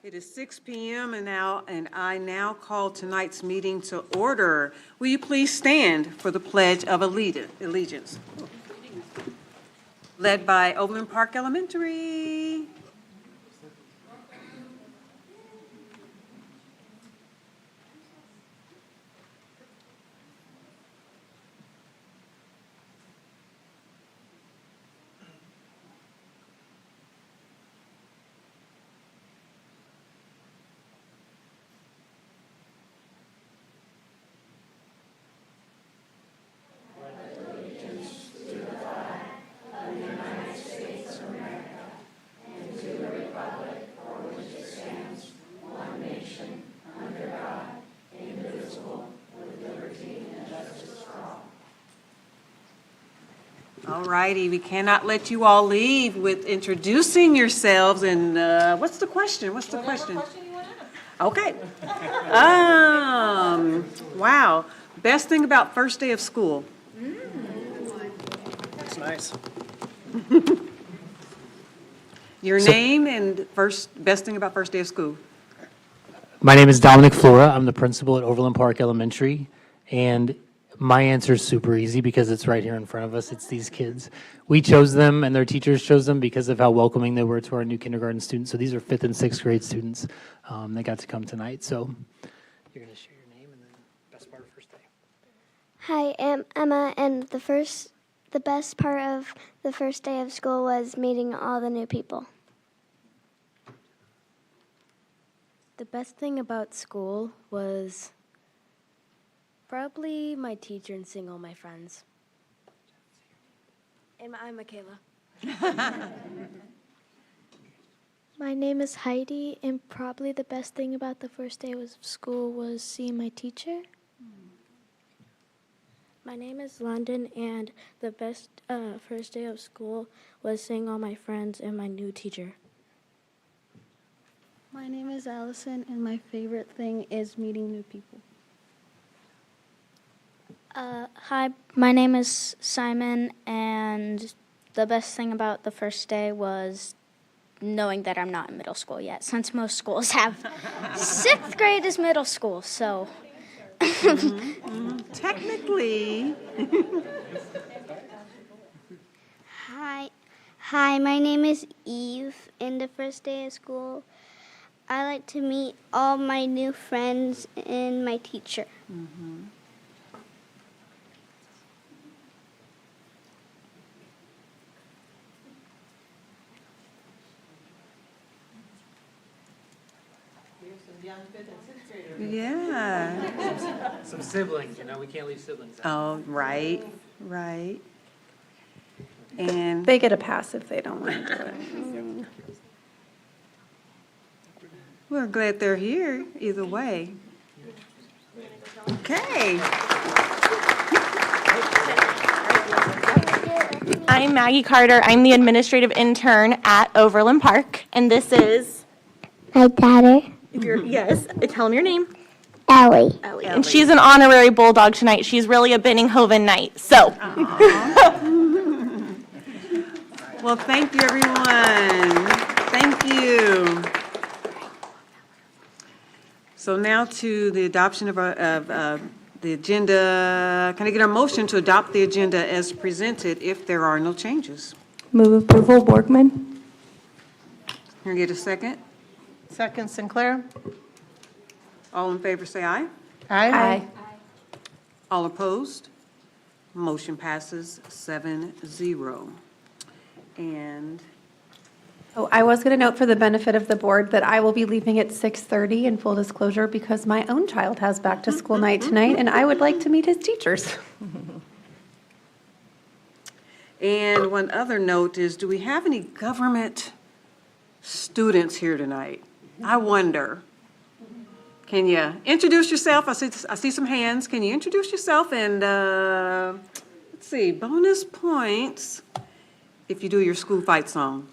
It is 6 p.m. and I now call tonight's meeting to order. Will you please stand for the Pledge of Allegiance? Led by Overland Park Elementary. All righty, we cannot let you all leave with introducing yourselves and what's the question? Whatever question you want to ask. Okay. Wow. Best thing about first day of school? That's nice. Your name and best thing about first day of school? My name is Dominic Flora. I'm the principal at Overland Park Elementary, and my answer is super easy because it's right here in front of us. It's these kids. We chose them, and their teachers chose them because of how welcoming they were to our new kindergarten students. So these are 5th and 6th grade students that got to come tonight. So you're going to share your name and then best part of first day. Hi, I'm Emma, and the best part of the first day of school was meeting all the new people. The best thing about school was probably my teacher and seeing all my friends. And I'm Michaela. My name is Heidi, and probably the best thing about the first day of school was seeing my teacher. My name is London, and the best first day of school was seeing all my friends and my new teacher. My name is Allison, and my favorite thing is meeting new people. Hi, my name is Simon, and the best thing about the first day was knowing that I'm not in middle school yet, since most schools have 6th grade is middle school, so. Technically. Hi, my name is Eve. In the first day of school, I like to meet all my new friends and my teacher. Mm-hmm. Yeah. Some siblings, we can't leave siblings out. Oh, right. And They get a pass if they don't want to do it. we're glad they're here either way. Okay. I'm Maggie Carter. I'm the administrative intern at Overland Park, and this is My daughter, yes. Tell them your name. Ellie. Ellie. And she's an honorary bulldog tonight. She's really a Benninghoven Knight. So. Well, thank you, everyone. Thank you. So now to the adoption of the agenda. Can I get a motion to adopt the agenda as presented if there are no changes? Move approval, Borgman. Can I get a second? Second, Sinclair. All in favor, say aye. Aye. All opposed? Motion passes 7-0. And Oh, I was going to note for the benefit of the board that I will be leaving at 6:30 in full disclosure because my own child has back to school night tonight and I would like to meet his teachers. And one other note is, do we have any government students here tonight? I wonder. Can you introduce yourself? I see some hands. Can you introduce yourself? And let's see, bonus points if you do your school fight song.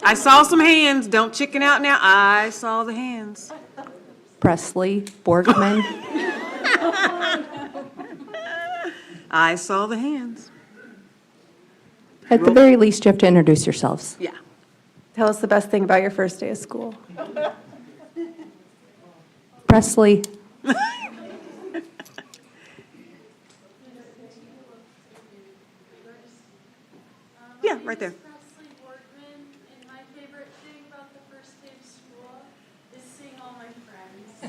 I saw some hands. Don't chicken out now. I saw the hands. Presley Borgman. I saw the hands. At the very least, you have to introduce yourselves. Yeah. Tell us the best thing about your first day of school. Presley. Yeah, right there. Presley Boardman, and my favorite thing about the first day of school is seeing all my friends.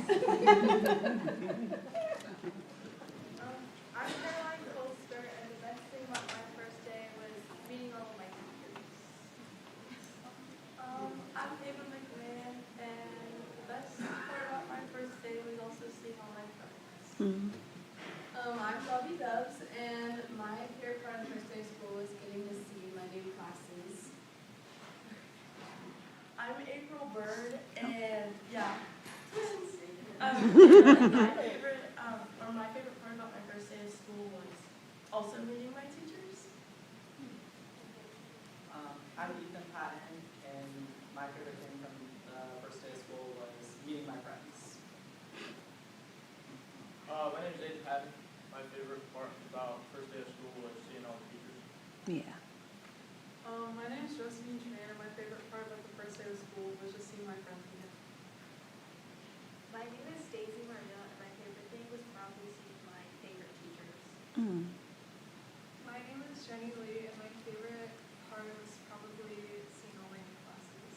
I'm Caroline Colster, and the best thing about my first day was meeting all of my teachers. I'm Ava McMahon, and the best part about my first day was also seeing all my friends. I'm Bobby Dubs, and my favorite part of the first day of school was getting to see my new classes. I'm April Bird, and my favorite part about my first day of school was also meeting my teachers. I'm Ethan Patton, and my favorite thing from the first day of school was meeting my friends. My name is Ethan Patton. My favorite part about first day of school was seeing all the teachers. Yeah. My name is Josephine Tran, and my favorite part about the first day of school was just seeing my friends again. My name is Daisy Marino, and my favorite thing was probably seeing my favorite teachers. My name is Jenny Lee, and my favorite part was probably seeing all my new classes.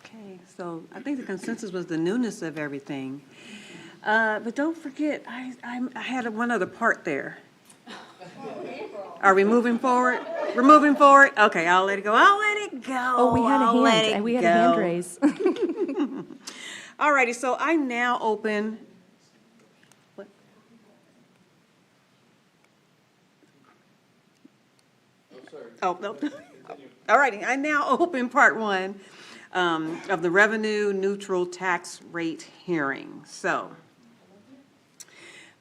Okay, so I think the consensus was the newness of everything. But don't forget, I had one other part there. Are we moving forward? We're moving forward? Okay, I'll let it go. I'll let it go. Oh, we had a I'll let hand, it and we had a hand go. raise. All righty, so I now open. What? Oh, no. All righty, I now open part one of the revenue neutral tax rate hearing. So,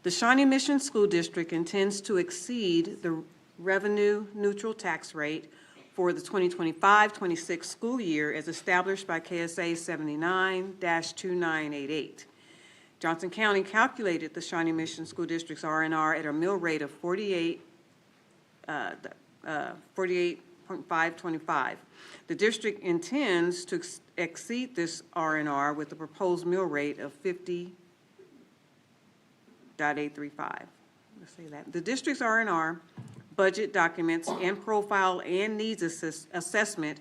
the Shawnee Mission School District intends to exceed the revenue neutral tax rate for the 2025-26 school year as established by KSA 79-2988. Johnson County calculated the Shawnee Mission School District's R&R at a mill rate of 48.525. The district intends to exceed this R&R with a proposed mill rate of 50.835. Let's say that. The district's R&R budget documents and profile and needs assessment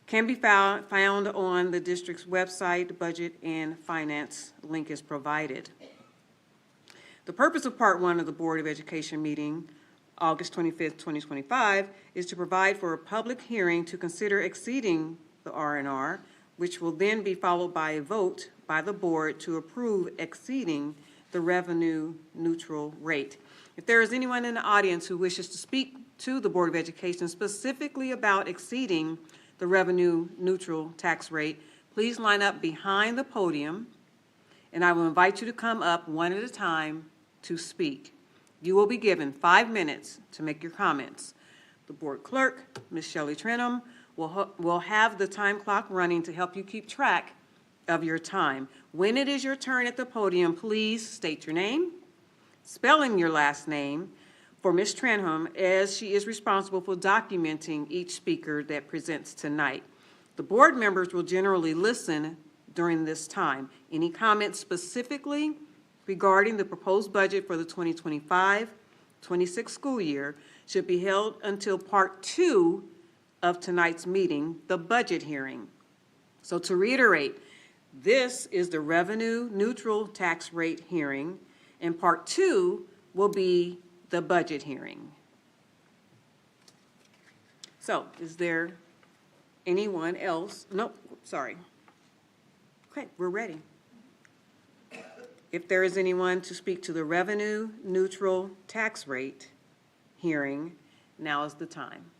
can be found on the district's website. The budget and finance link is provided. The purpose of Part 1 of the Board of Education meeting, August 25th, 2025, is to provide for a public hearing to consider exceeding the R&R, which will then be followed by a vote by the board to approve exceeding the revenue neutral rate. If there is anyone in the audience who wishes to speak to the Board of Education specifically about exceeding the revenue neutral tax rate, please line up behind the podium, and I will invite you to come up one at a time to speak. You will be given 5 minutes to make your comments. The board clerk, Ms. Shelley Trenholm, will have the time clock running to help you keep track of your time. When it is your turn at the podium, please state your name, spelling your last name for Ms. Trenholm, as she is responsible for documenting each speaker that presents tonight. The board members will generally listen during this time. Any comments specifically regarding the proposed budget for the 2025-26 school year should be held until Part 2 of tonight's meeting, the budget hearing. So to reiterate, this is the revenue neutral tax rate hearing, and Part 2 will be the budget hearing. So, is there anyone else? Nope, sorry. Okay, we're ready. If there is anyone to speak to the revenue neutral tax rate hearing, now is the time.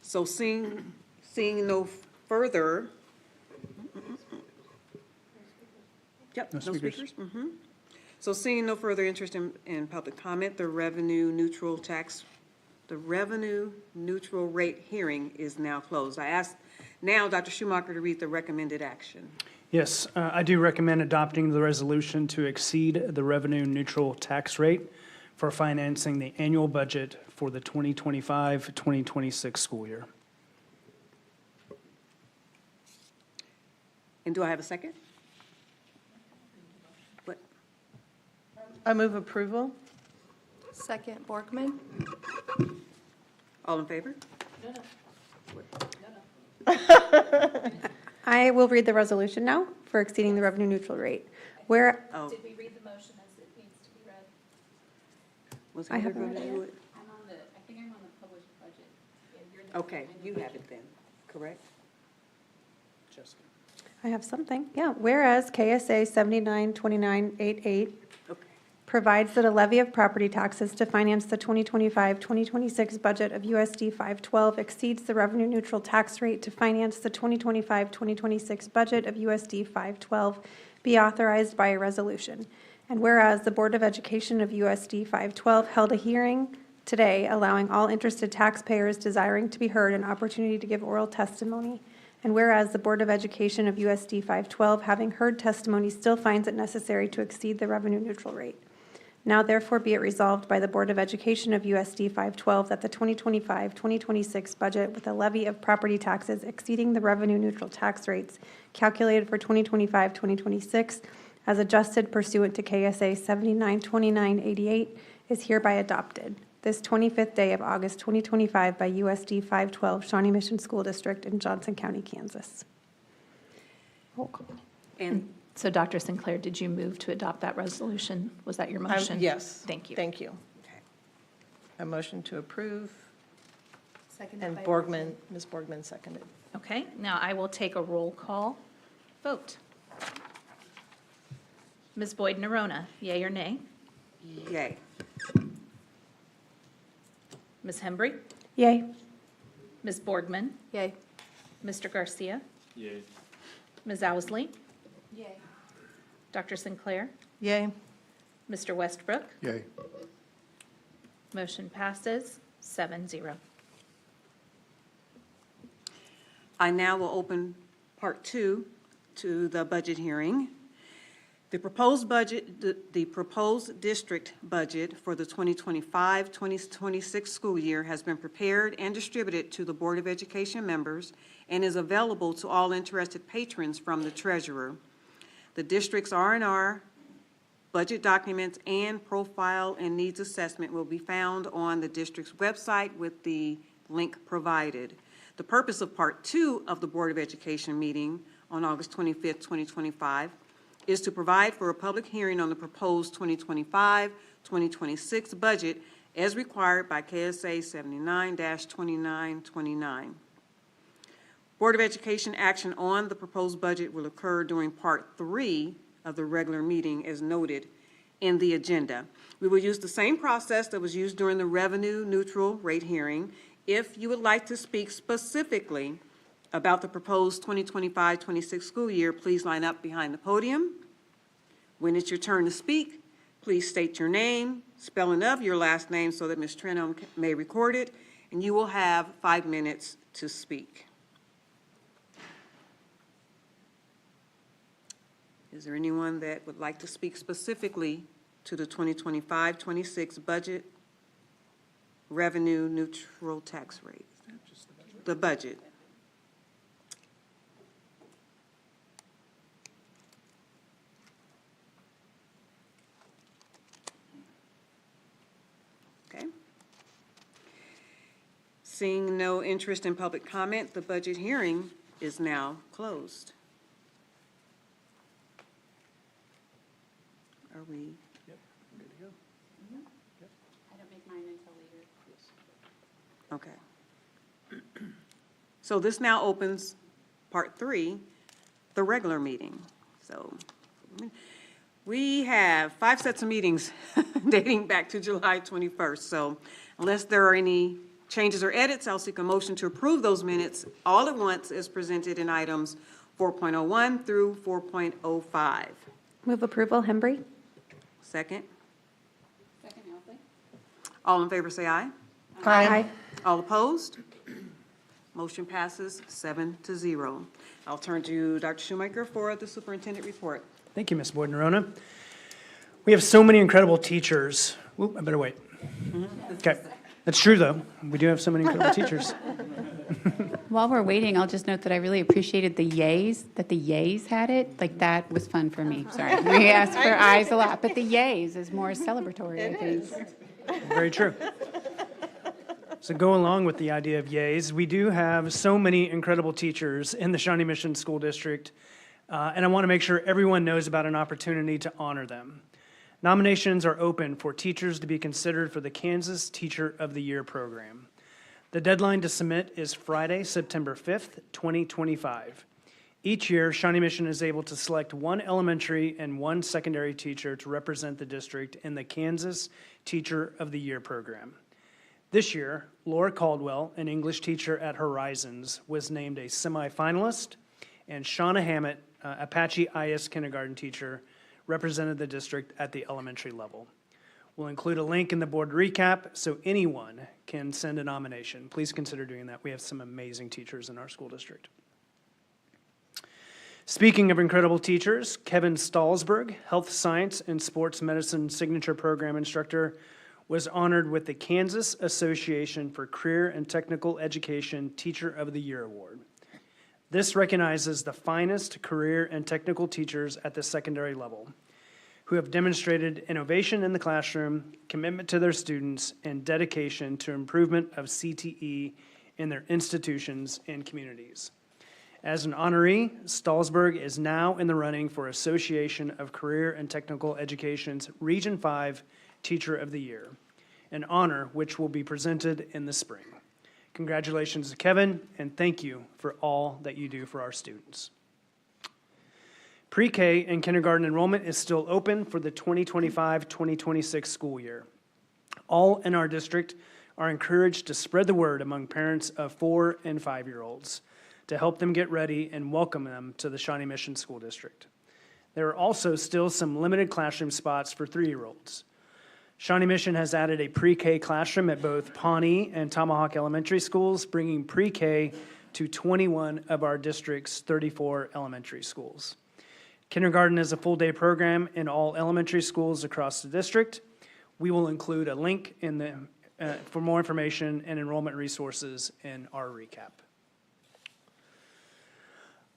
So seeing no further. Yep, no speakers. So seeing no further interest in public comment, the revenue neutral rate hearing is now closed. I ask now Dr. Schumacher to read the recommended action. Yes, I do recommend adopting the resolution to exceed the revenue neutral tax rate for financing the annual budget for the 2025-2026 school year. And do I have a second? What? I move approval. Second, Borgman. All in favor? I will read the resolution now for exceeding the revenue neutral rate. Where, Oh, Did we read the motion as it needs to be read? was I Heather haven't going to read do it? I think I'm on the published budget. Okay, you have it then, correct? Jessica. I have something, yeah. Whereas KSA 792988 Okay. provides that a levy of property taxes to finance the 2025-2026 budget of USD 512 exceeds the revenue neutral tax rate to finance the 2025-2026 budget of USD 512 be authorized by a resolution. And whereas the Board of Education of USD 512 held a hearing today allowing all interested taxpayers desiring to be heard an opportunity to give oral testimony. And whereas the Board of Education of USD 512, having heard testimony, still finds it necessary to exceed the revenue neutral rate. Now therefore be it resolved by the Board of Education of USD 512 that the 2025-2026 budget with a levy of property taxes exceeding the revenue neutral tax rates calculated for 2025-2026 as adjusted pursuant to KSA 792988 is hereby adopted this 25th day of August 2025 by USD 512 Shawnee Mission School District in Johnson County, Kansas. Roll call. And So, Dr. Sinclair, did you move to adopt that resolution? Was that your motion? Yes. Thank you. Thank you. A motion to approve, Seconded and by Borgman, Ms. Borgman seconded. Okay, now I will take a roll call vote. Ms. Boyd Nerona, yea or nay? yay. Ms. Hembry? Yay. Ms. Borgman? Yay. Mr. Garcia? Yay. Ms. Owsley? Yay. Dr. Sinclair? Yay. Mr. Westbrook? Yay. Motion passes 7-0. I now will open Part 2 to the budget hearing. The proposed budget, the proposed district budget for the 2025-2026 school year has been prepared and distributed to the Board of Education members and is available to all interested patrons from the treasurer. The district's R&R, budget documents, and profile and needs assessment will be found on the district's website with the link provided. The purpose of Part 2 of the Board of Education meeting on August 25th, 2025, is to provide for a public hearing on the proposed 2025-2026 budget as required by KSA 79-2929. Board of Education action on the proposed budget will occur during Part 3 of the regular meeting as noted in the agenda. We will use the same process that was used during the revenue neutral rate hearing. If you would like to speak specifically about the proposed 2025-26 school year, please line up behind the podium. When it's your turn to speak, please state your name, spelling of your last name so that Ms. Trenholm may record it, and you will have 5 minutes to speak. Is there anyone that would like to speak specifically to the 2025-26 budget revenue neutral tax rate? The budget. Okay. Seeing no interest in public comment, the budget hearing is now closed. Are we? Yep, good to go. I don't make mine until later. Okay. So this now opens Part 3, the regular meeting. So we have 5 sets of meetings dating back to July 21st. So unless there are any changes or edits, I'll seek a motion to approve those minutes all at once as presented in items 4.01 through 4.05. Move approval, Hembry. Second. Second, Owsley. All in favor, say aye. Aye. All opposed? Motion passes 7-0. I'll turn to Dr. Shoemaker for the superintendent report. Thank you, Ms. Boyd Nerona. We have so many incredible teachers Whoop, I better wait. Okay, that's true, though. We do have so many incredible teachers. While we're waiting, I'll just note that I really appreciated the yays, that the yays had it. Like, that was fun for me. Sorry. We ask for eyes a lot, but the yays is more celebratory, I think. Very true. So go along with the idea of yays. We do have so many incredible teachers in the Shawnee Mission School District, and I want to make sure everyone knows about an opportunity to honor them. Nominations are open for teachers to be considered for the Kansas Teacher of the Year program. The deadline to submit is Friday, September 5th, 2025. Each year, Shawnee Mission is able to select one elementary and one secondary teacher to represent the district in the Kansas Teacher of the Year program. This year, Laura Caldwell, an English teacher at Horizons, was named a semifinalist, and Shauna Hammett, Apache IS kindergarten teacher, represented the district at the elementary level. We'll include a link in the board recap so anyone can send a nomination. Please consider doing that. We have some amazing teachers in our school district. Speaking of incredible teachers, Kevin Stalsberg, Health Science and Sports Medicine Signature Program instructor, was honored with the Kansas Association for Career and Technical Education Teacher of the Year Award. This recognizes the finest career and technical teachers at the secondary level, who have demonstrated innovation in the classroom, commitment to their students, and dedication to improvement of CTE in their institutions and communities. As an honoree, Stalsberg is now in the running for Association of Career and Technical Education's Region 5 Teacher of the Year, an honor which will be presented in the spring. Congratulations to Kevin, and thank you for all that you do for our students. Pre-K and kindergarten enrollment is still open for the 2025-2026 school year. All in our district are encouraged to spread the word among parents of 4 and 5-year-olds to help them get ready and welcome them to the Shawnee Mission School District. There are also still some limited classroom spots for 3-year-olds. Shawnee Mission has added a pre-K classroom at both Pawnee and Tomahawk Elementary Schools, bringing pre-K to 21 of our district's 34 elementary schools. Kindergarten is a full-day program in all elementary schools across the district. We will include a link in the for more information and enrollment resources in our recap.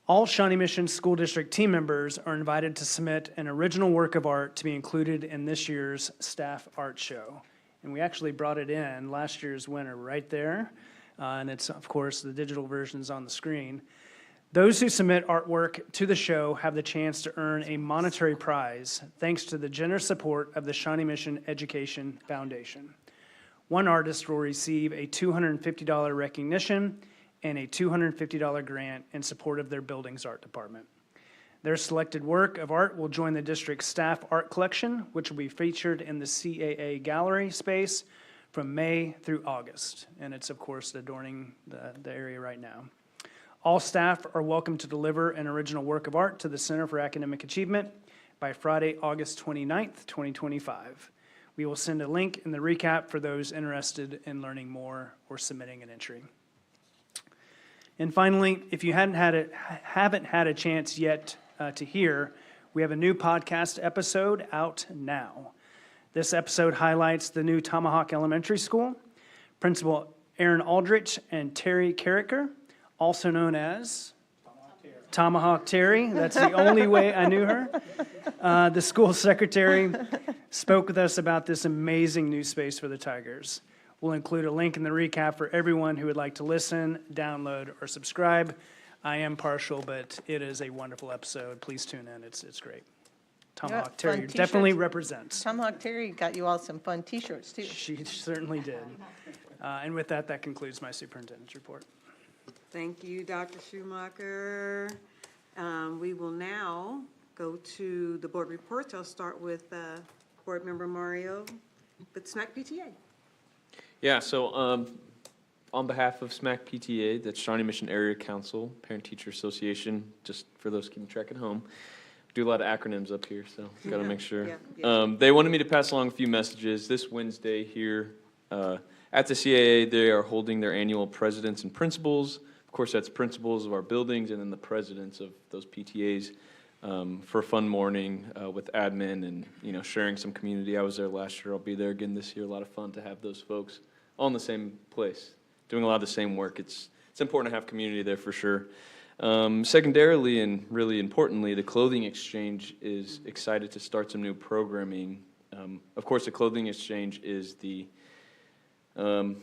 All Shawnee Mission School District team members are invited to submit an original work of art to be included in this year's staff art show. And we actually brought it in, last year's winner right there. And it's, of course, the digital version's on the screen. Those who submit artwork to the show have the chance to earn a monetary prize thanks to the generous support of the Shawnee Mission Education Foundation. One artist will receive a $250 recognition and a $250 grant in support of their building's art department. Their selected work of art will join the district's staff art collection, which will be featured in the CAA gallery space from May through August. And it's, of course, adorning the area right now. All staff are welcome to deliver an original work of art to the Center for Academic Achievement by Friday, August 29th, 2025. We will send a link in the recap for those interested in learning more or submitting an entry. And finally, if you haven't had a chance yet to hear, we have a new podcast episode out now. This episode highlights the new Tomahawk Elementary School. Principal Aaron Aldrich and Terry Carricker, also known as Tomahawk Terry. That's the only way I knew her. The school secretary spoke with us about this amazing new space for the Tigers. We'll include a link in the recap for everyone who would like to listen, download, or subscribe. I am partial, but it is a wonderful episode. Please tune in. It's great. Tomahawk Terry definitely represents. Tomahawk Terry got you all some fun T-shirts, too. She certainly did. And with that, that concludes my superintendent's report. Thank you, Dr. Schumacher. We will now go to the board reports. I'll start with Board Member Mario with SMAC PTA. Yeah, so on behalf of SMAC PTA, that's Shawnee Mission Area Council, Parent Teacher Association, just for those keeping track at home, do a lot of acronyms up here, so got to make sure. They wanted me to pass along a few messages. This Wednesday here at the CAA, they are holding their annual Presidents and Principals. Of course, that's principals of our buildings and then the presidents of those PTAs. for a fun morning with admin and, sharing some community. I was there last year. I'll be there again this year. A lot of fun to have those folks all in the same place, doing a lot of the same work. It's important to have community there for sure. Secondarily, and really importantly, the clothing exchange is excited to start some new programming. Of course, the clothing exchange is I'm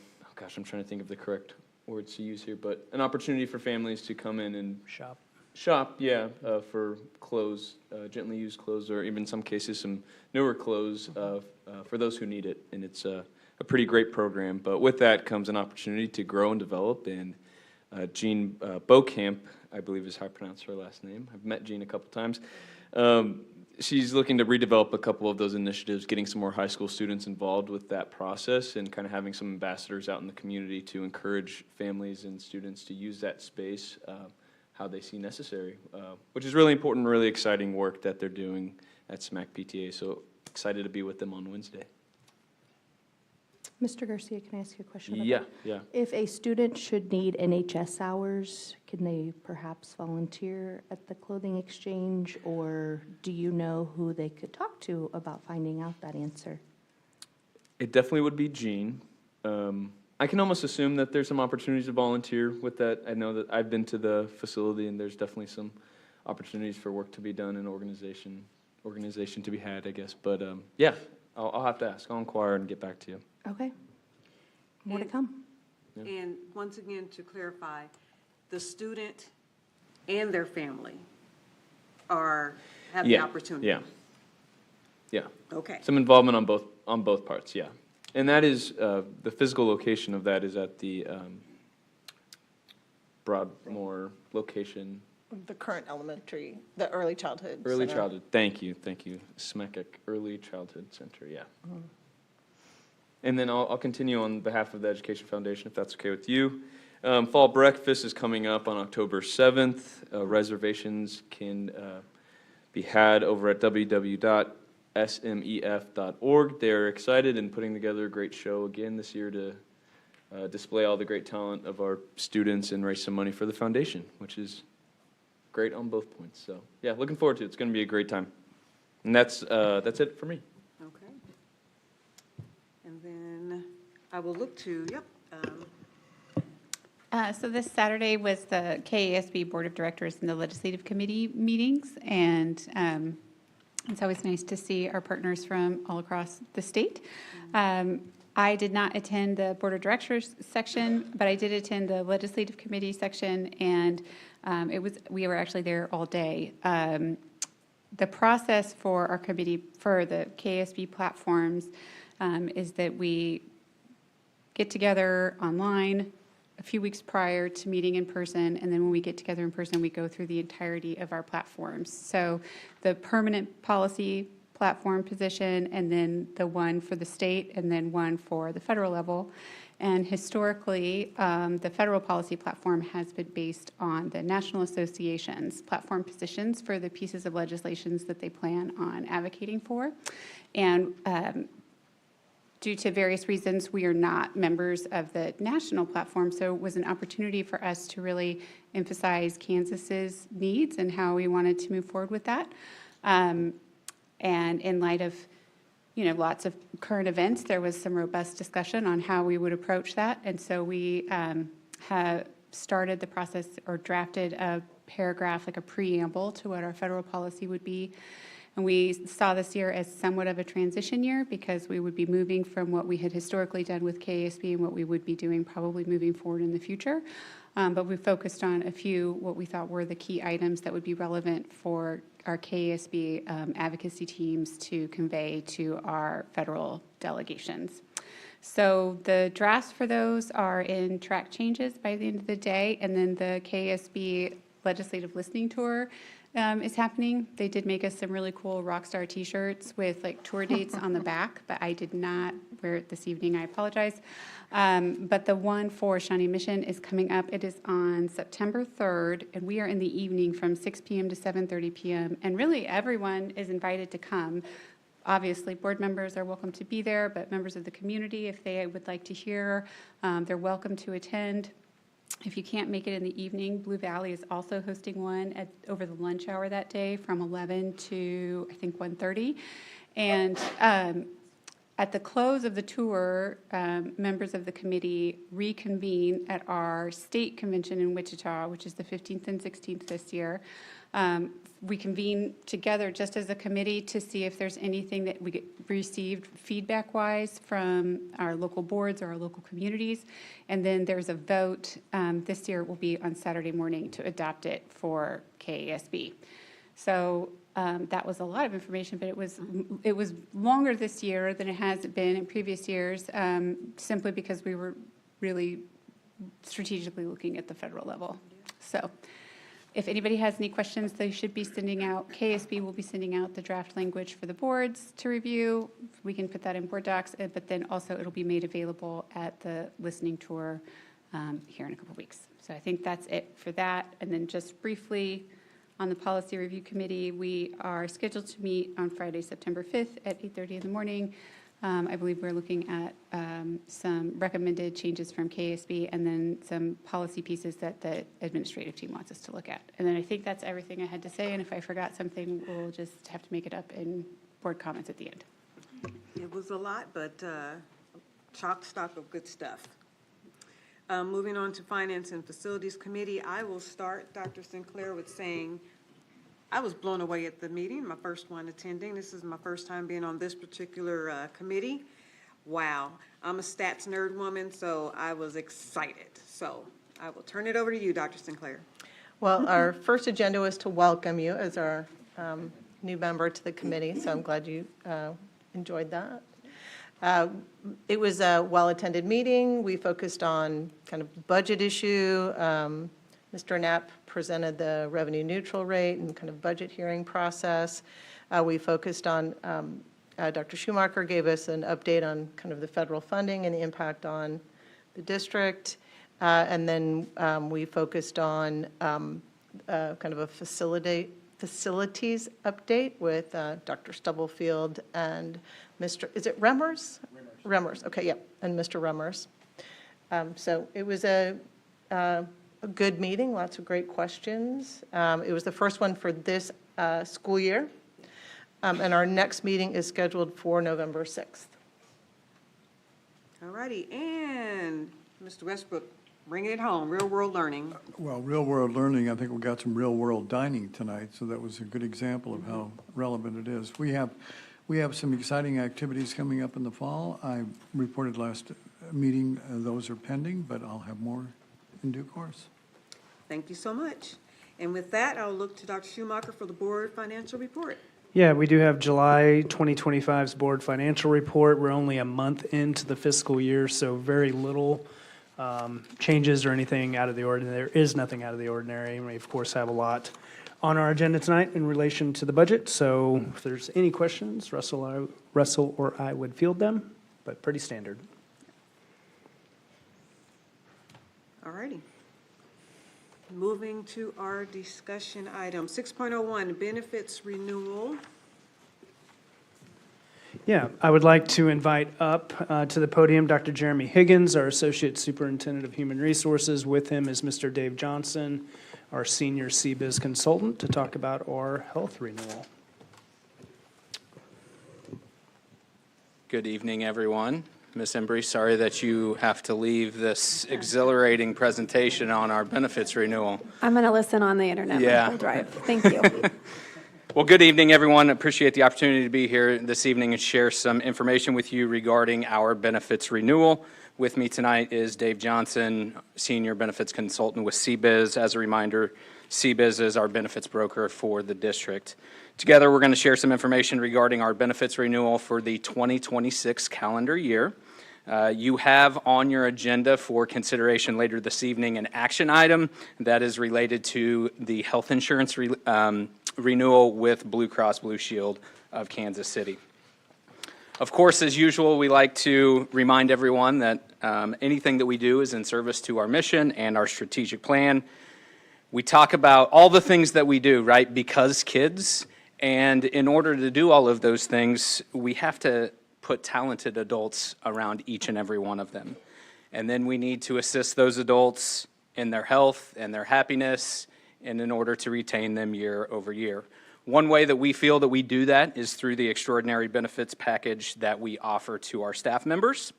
trying to think of the correct words to use here, but an opportunity for families to come in and shop, yeah, for clothes, gently used clothes, or even in some cases some newer clothes for those who need it. And it's a pretty great program. But with that comes an opportunity to grow and develop. And Jean Beaucamp, I believe is how I pronounce her last name. I've met Jean a couple times. She's looking to redevelop a couple of those initiatives, getting some more high school students involved with that process and kind of having some ambassadors out in the community to encourage families and students to use that space how they see necessary, which is really important, really exciting work that they're doing at SMAC PTA. So excited to be with them on Wednesday. Mr. Garcia, can I ask you a question about Yeah, that? yeah. If a student should need NHS hours, can they perhaps volunteer at the clothing exchange, or do you know who they could talk to about finding out that answer? It definitely would be Jean. I can almost assume that there's some opportunities to volunteer with that. I know that I've been to the facility, and there's definitely some opportunities for work to be done and organization to be had, I guess. But yeah, I'll have to ask. I'll inquire and get back to you. Okay. More to come. And once again, to clarify, the student and their family have the opportunity. Yeah. Okay. Some involvement on both parts, yeah. And that is, the physical location of that is at the Broadmoor location. The current elementary, the early childhood Early center. childhood, thank you. SMECC, Early Childhood Center, yeah. Mhm. And then I'll continue on behalf of the Education Foundation, if that's okay with you. Fall breakfast is coming up on October 7th. Reservations can be had over at www.smef.org. They're excited and putting together a great show again this year to display all the great talent of our students and raise some money for the foundation, which is great on both points. So yeah, looking forward to it. It's going to be a great time. And that's it for me. Okay. And then I will look to, So this Saturday was the KASB Board of Directors and the Legislative Committee meetings, and it's always nice to see our partners from all across the state. I did not attend the Board of Directors section, but I did attend the Legislative Committee section, and we were actually there all day. The process for our committee, for the KASB platforms, is that we get together online a few weeks prior to meeting in person, and then when we get together in person, we go through the entirety of our platforms. So the permanent policy platform position, and then the one for the state, and then one for the federal level. And historically, the federal policy platform has been based on the National Association's platform positions for the pieces of legislations that they plan on advocating for. And due to various reasons, we are not members of the national platform, so it was an opportunity for us to really emphasize Kansas's needs and how we wanted to move forward with that. And in light of, lots of current events, there was some robust discussion on how we would approach that. And so we have started the process, or drafted a paragraph, like a preamble to what our federal policy would be. And we saw this year as somewhat of a transition year, because we would be moving from what we had historically done with KASB and what we would be doing probably moving forward in the future. But we focused on a few what we thought were the key items that would be relevant for our KASB advocacy teams to convey to our federal delegations. So the drafts for those are in track changes by the end of the day, and then the KASB Legislative Listening Tour is happening. They did make us some really cool Rockstar t-shirts with tour dates on the back, but I did not wear it this evening. I apologize. But the one for Shawnee Mission is coming up. It is on September 3rd, and we are in the evening from 6 p.m. to 7:30 p.m. And really, everyone is invited to come. Obviously, board members are welcome to be there, but members of the community, if they would like to hear, they're welcome to attend. If you can't make it in the evening, Blue Valley is also hosting one over the lunch hour that day from 11 to, I think, 1:30. And at the close of the tour, members of the committee reconvene at our state convention in Wichita, which is the 15th and 16th this year. We convene together just as a committee to see if there's anything that we received feedback-wise from our local boards or our local communities. And then there's a vote. This year it will be on Saturday morning to adopt it for KASB. So that was a lot of information, but it was longer this year than it has been in previous years, simply because we were really strategically looking at the federal level. So if anybody has any questions, they should be sending out, KSB will be sending out the draft language for the boards to review. We can put that in board docs, but then also it'll be made available at the listening tour here in a couple weeks. So I think that's it for that. And then just briefly, on the Policy Review Committee, we are scheduled to meet on Friday, September 5th at 8:30 in the morning. I believe we're looking at some recommended changes from KSB and then some policy pieces that the administrative team wants us to look at. And then I think that's everything I had to say, and if I forgot something, we'll just have to make it up in board comments at the end. It was a lot, but chock stock of good stuff. Moving on to Finance and Facilities Committee, I will start, Dr. Sinclair, with saying I was blown away at the meeting, my first one attending. This is my first time being on this particular committee. Wow. I'm a stats nerd woman, so I was excited. So I will turn it over to you, Dr. Sinclair. Well, our first agenda was to welcome you as our new member to the committee, so I'm glad you enjoyed that. It was a well-attended meeting. We focused on kind of budget issue. Mr. Knapp presented the revenue neutral rate and kind of budget hearing process. We focused on, Dr. Schumacher gave us an update on kind of the federal funding and the impact on the district. And then we focused on kind of a facilities update with Dr. Stubblefield and Mr., is it Remmers? Remmers, okay, yeah, and Mr. Remmers. So it was a good meeting, lots of great questions. It was the first one for this school year, and our next meeting is scheduled for November 6th. All righty, and Mr. Westbrook, bringing it home, real-world learning. Well, real-world learning, I think we got some real-world dining tonight, so that was a good example of how relevant it is. We have some exciting activities coming up in the fall. I reported last meeting, those are pending, but I'll have more in due course. Thank you so much. And with that, I'll look to Dr. Schumacher for the board financial report. Yeah, we do have July 2025's board financial report. We're only a month into the fiscal year, so very little changes or anything out of the ordinary. There is nothing out of the ordinary. We, of course, have a lot on our agenda tonight in relation to the budget. So if there's any questions, Russell or I would field them, but pretty standard. All righty. Moving to our discussion item, 6.01, benefits renewal. Yeah, I would like to invite up to the podium Dr. Jeremy Higgins, our Associate Superintendent of Human Resources. With him is Mr. Dave Johnson, our Senior CBIZ Consultant, to talk about our health renewal. Good evening, everyone. Ms. Embry, sorry that you have to leave this exhilarating presentation on our benefits renewal. I'm going to listen on the internet. Yeah. We'll drive. Thank you. Well, good evening, everyone. Appreciate the opportunity to be here this evening and share some information with you regarding our benefits renewal. With me tonight is Dave Johnson, Senior Benefits Consultant with CBIZ. As a reminder, CBIZ is our benefits broker for the district. Together, we're going to share some information regarding our benefits renewal for the 2026 calendar year. You have on your agenda for consideration later this evening an action item that is related to the health insurance renewal with Blue Cross Blue Shield of Kansas City. Of course, as usual, we like to remind everyone that anything that we do is in service to our mission and our strategic plan. We talk about all the things that we do, right, because kids, and in order to do all of those things, we have to put talented adults around each and every one of them. And then we need to assist those adults in their health and their happiness, and in order to retain them year over year. One way that we feel that we do that is through the extraordinary benefits package that we offer to our staff members.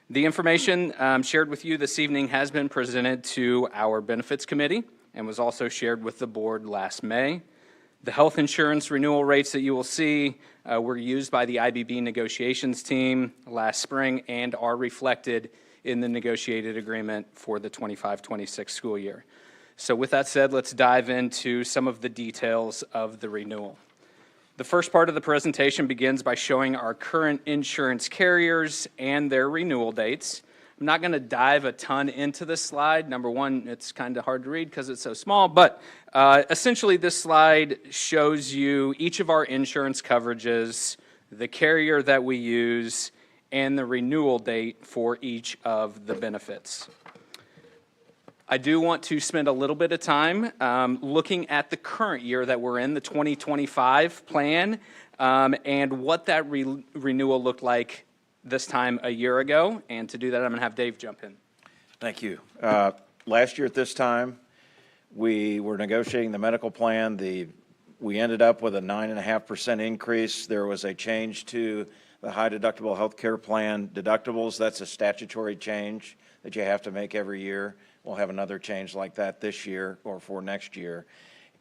The information shared with you this evening has been presented to our benefits committee and was also shared with the board last May. The health insurance renewal rates that you will see were used by the IBB negotiations team last spring and are reflected in the negotiated agreement for the 25-26 school year. So with that said, let's dive into some of the details of the renewal. The first part of the presentation begins by showing our current insurance carriers and their renewal dates. I'm not going to dive a ton into this slide. Number one, it's kind of hard to read because it's so small, but essentially this slide shows you each of our insurance coverages, the carrier that we use, and the renewal date for each of the benefits. I do want to spend a little bit of time looking at the current year that we're in, the 2025 plan, and what that renewal looked like this time a year ago. And to do that, I'm going to have Dave jump in. Thank you. Last year at this time, we were negotiating the medical plan. We ended up with a 9.5% increase. There was a change to the high deductible health care plan deductibles. That's a statutory change that you have to make every year. We'll have another change like that this year or for next year.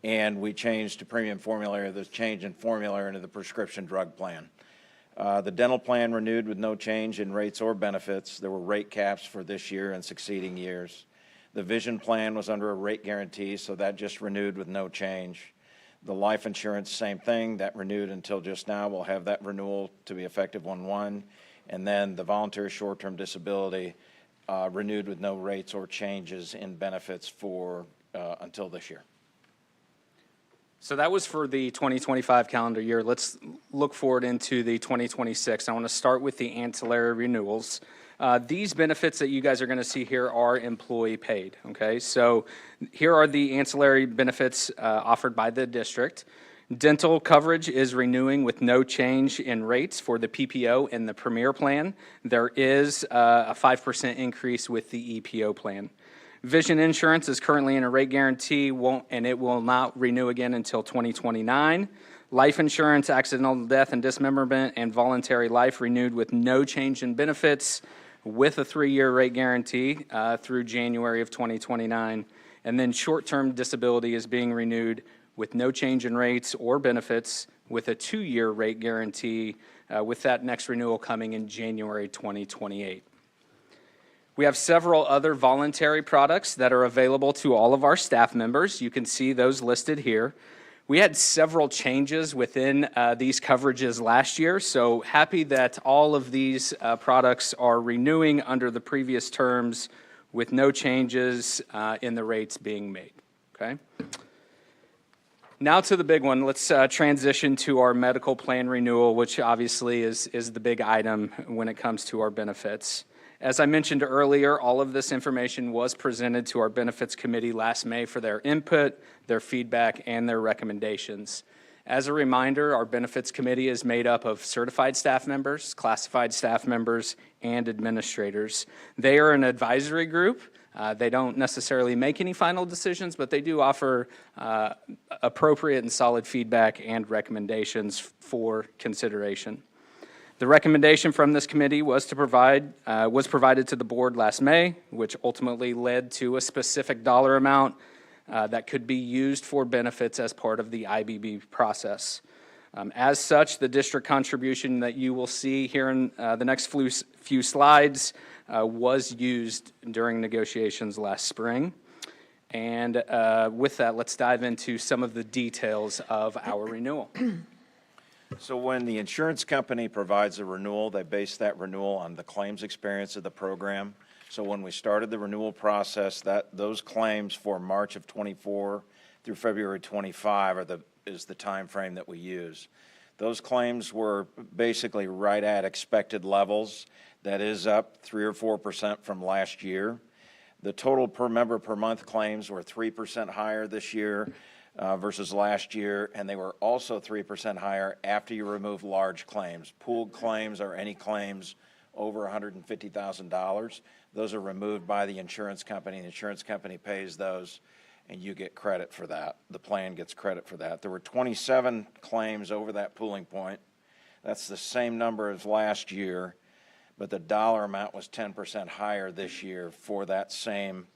And we changed to premium formulary, the change in formulary into the prescription drug plan. The dental plan renewed with no change in rates or benefits. There were rate caps for this year and succeeding years. The vision plan was under a rate guarantee, so that just renewed with no change. The life insurance, same thing, that renewed until just now. We'll have that renewal to be effective 1/1. And then the voluntary short-term disability renewed with no rates or changes in benefits for until this year. So that was for the 2025 calendar year. Let's look forward into the 2026. I want to start with the ancillary renewals. These benefits that you guys are going to see here are employee paid, okay? So here are the ancillary benefits offered by the district. Dental coverage is renewing with no change in rates for the PPO and the Premier plan. There is a 5% increase with the EPO plan. Vision insurance is currently in a rate guarantee, and it will not renew again until 2029. Life insurance, accidental death and dismemberment, and voluntary life renewed with no change in benefits with a 3-year rate guarantee through January of 2029. And then short-term disability is being renewed with no change in rates or benefits with a 2-year rate guarantee with that next renewal coming in January 2028. We have several other voluntary products that are available to all of our staff members. You can see those listed here. We had several changes within these coverages last year, so happy that all of these products are renewing under the previous terms with no changes in the rates being made, okay? Now to the big one. Let's transition to our medical plan renewal, which obviously is the big item when it comes to our benefits. As I mentioned earlier, all of this information was presented to our benefits committee last May for their input, their feedback, and their recommendations. As a reminder, our benefits committee is made up of certified staff members, classified staff members, and administrators. They are an advisory group. They don't necessarily make any final decisions, but they do offer appropriate and solid feedback and recommendations for consideration. The recommendation from this committee was provided to the board last May, which ultimately led to a specific dollar amount that could be used for benefits as part of the IBB process. As such, the district contribution that you will see here in the next few slides was used during negotiations last spring. And with that, let's dive into some of the details of our renewal. So when the insurance company provides a renewal, they base that renewal on the claims experience of the program. So when we started the renewal process, those claims for March of 24 through February 25 is the time frame that we use. Those claims were basically right at expected levels. That is up 3 or 4% from last year. The total per member per month claims were 3% higher this year versus last year, and they were also 3% higher after you remove large claims. Pooled claims or any claims over $150,000. Those are removed by the insurance company. The insurance company pays those, and you get credit for that. The plan gets credit for that. There were 27 claims over that pooling point. That's the same number as last year, but the dollar amount was 10% higher this year for that same,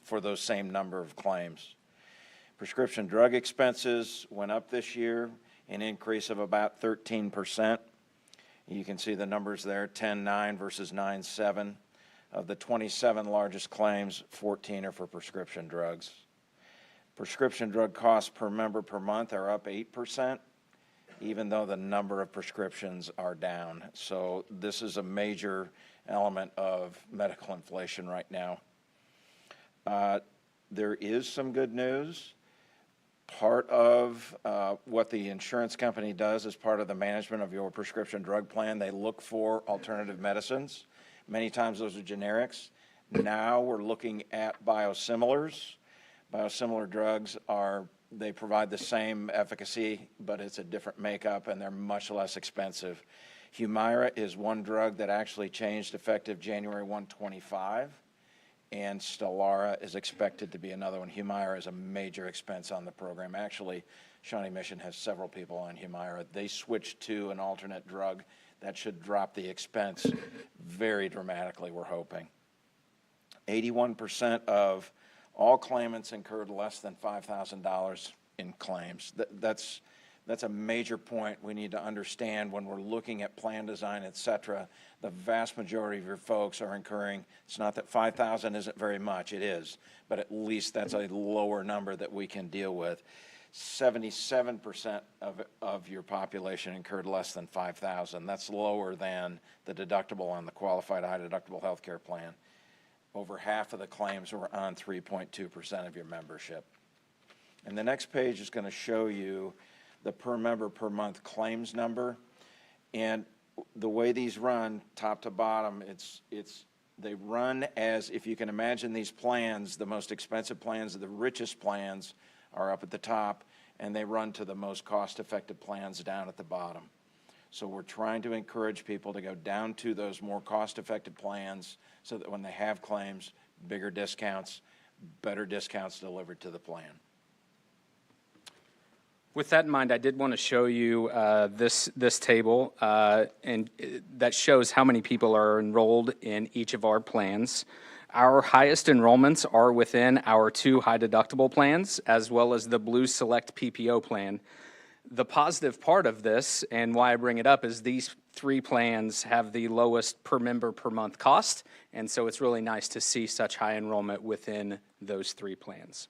for those same number of claims. Prescription drug expenses went up this year, an increase of about 13%. You can see the numbers there, 10.9 versus 9.7. Of the 27 largest claims, 14 are for prescription drugs. Prescription drug costs per member per month are up 8%, even though the number of prescriptions are down. So this is a major element of medical inflation right now. There is some good news. Part of what the insurance company does as part of the management of your prescription drug plan, they look for alternative medicines. Many times those are generics. Now we're looking at biosimilars. Biosimilar drugs they provide the same efficacy, but it's a different makeup and they're much less expensive. Humira is one drug that actually changed effective January 1, 2025. And Stelara is expected to be another one. Humira is a major expense on the program. Actually, Shawnee Mission has several people on Humira. They switched to an alternate drug that should drop the expense very dramatically, we're hoping. 81% of all claimants incurred less than $5,000 in claims. That's a major point we need to understand when we're looking at plan design, et cetera. The vast majority of your folks are incurring, it's not that 5,000 isn't very much, it is, but at least that's a lower number that we can deal with. 77% of your population incurred less than 5,000. That's lower than the deductible on the qualified high deductible health care plan. Over half of the claims were on 3.2% of your membership. And the next page is going to show you the per member per month claims number. And the way these run, top to bottom, they run as, if you can imagine these plans, the most expensive plans, the richest plans are up at the top, and they run to the most cost-effective plans down at the bottom. So we're trying to encourage people to go down to those more cost-effective plans so that when they have claims, bigger discounts, better discounts delivered to the plan. With that in mind, I did want to show you this table, and that shows how many people are enrolled in each of our plans. Our highest enrollments are within our 2 high deductible plans, as well as the Blue Select PPO plan. The positive part of this, and why I bring it up, is these 3 plans have the lowest per member per month cost, and so it's really nice to see such high enrollment within those 3 plans.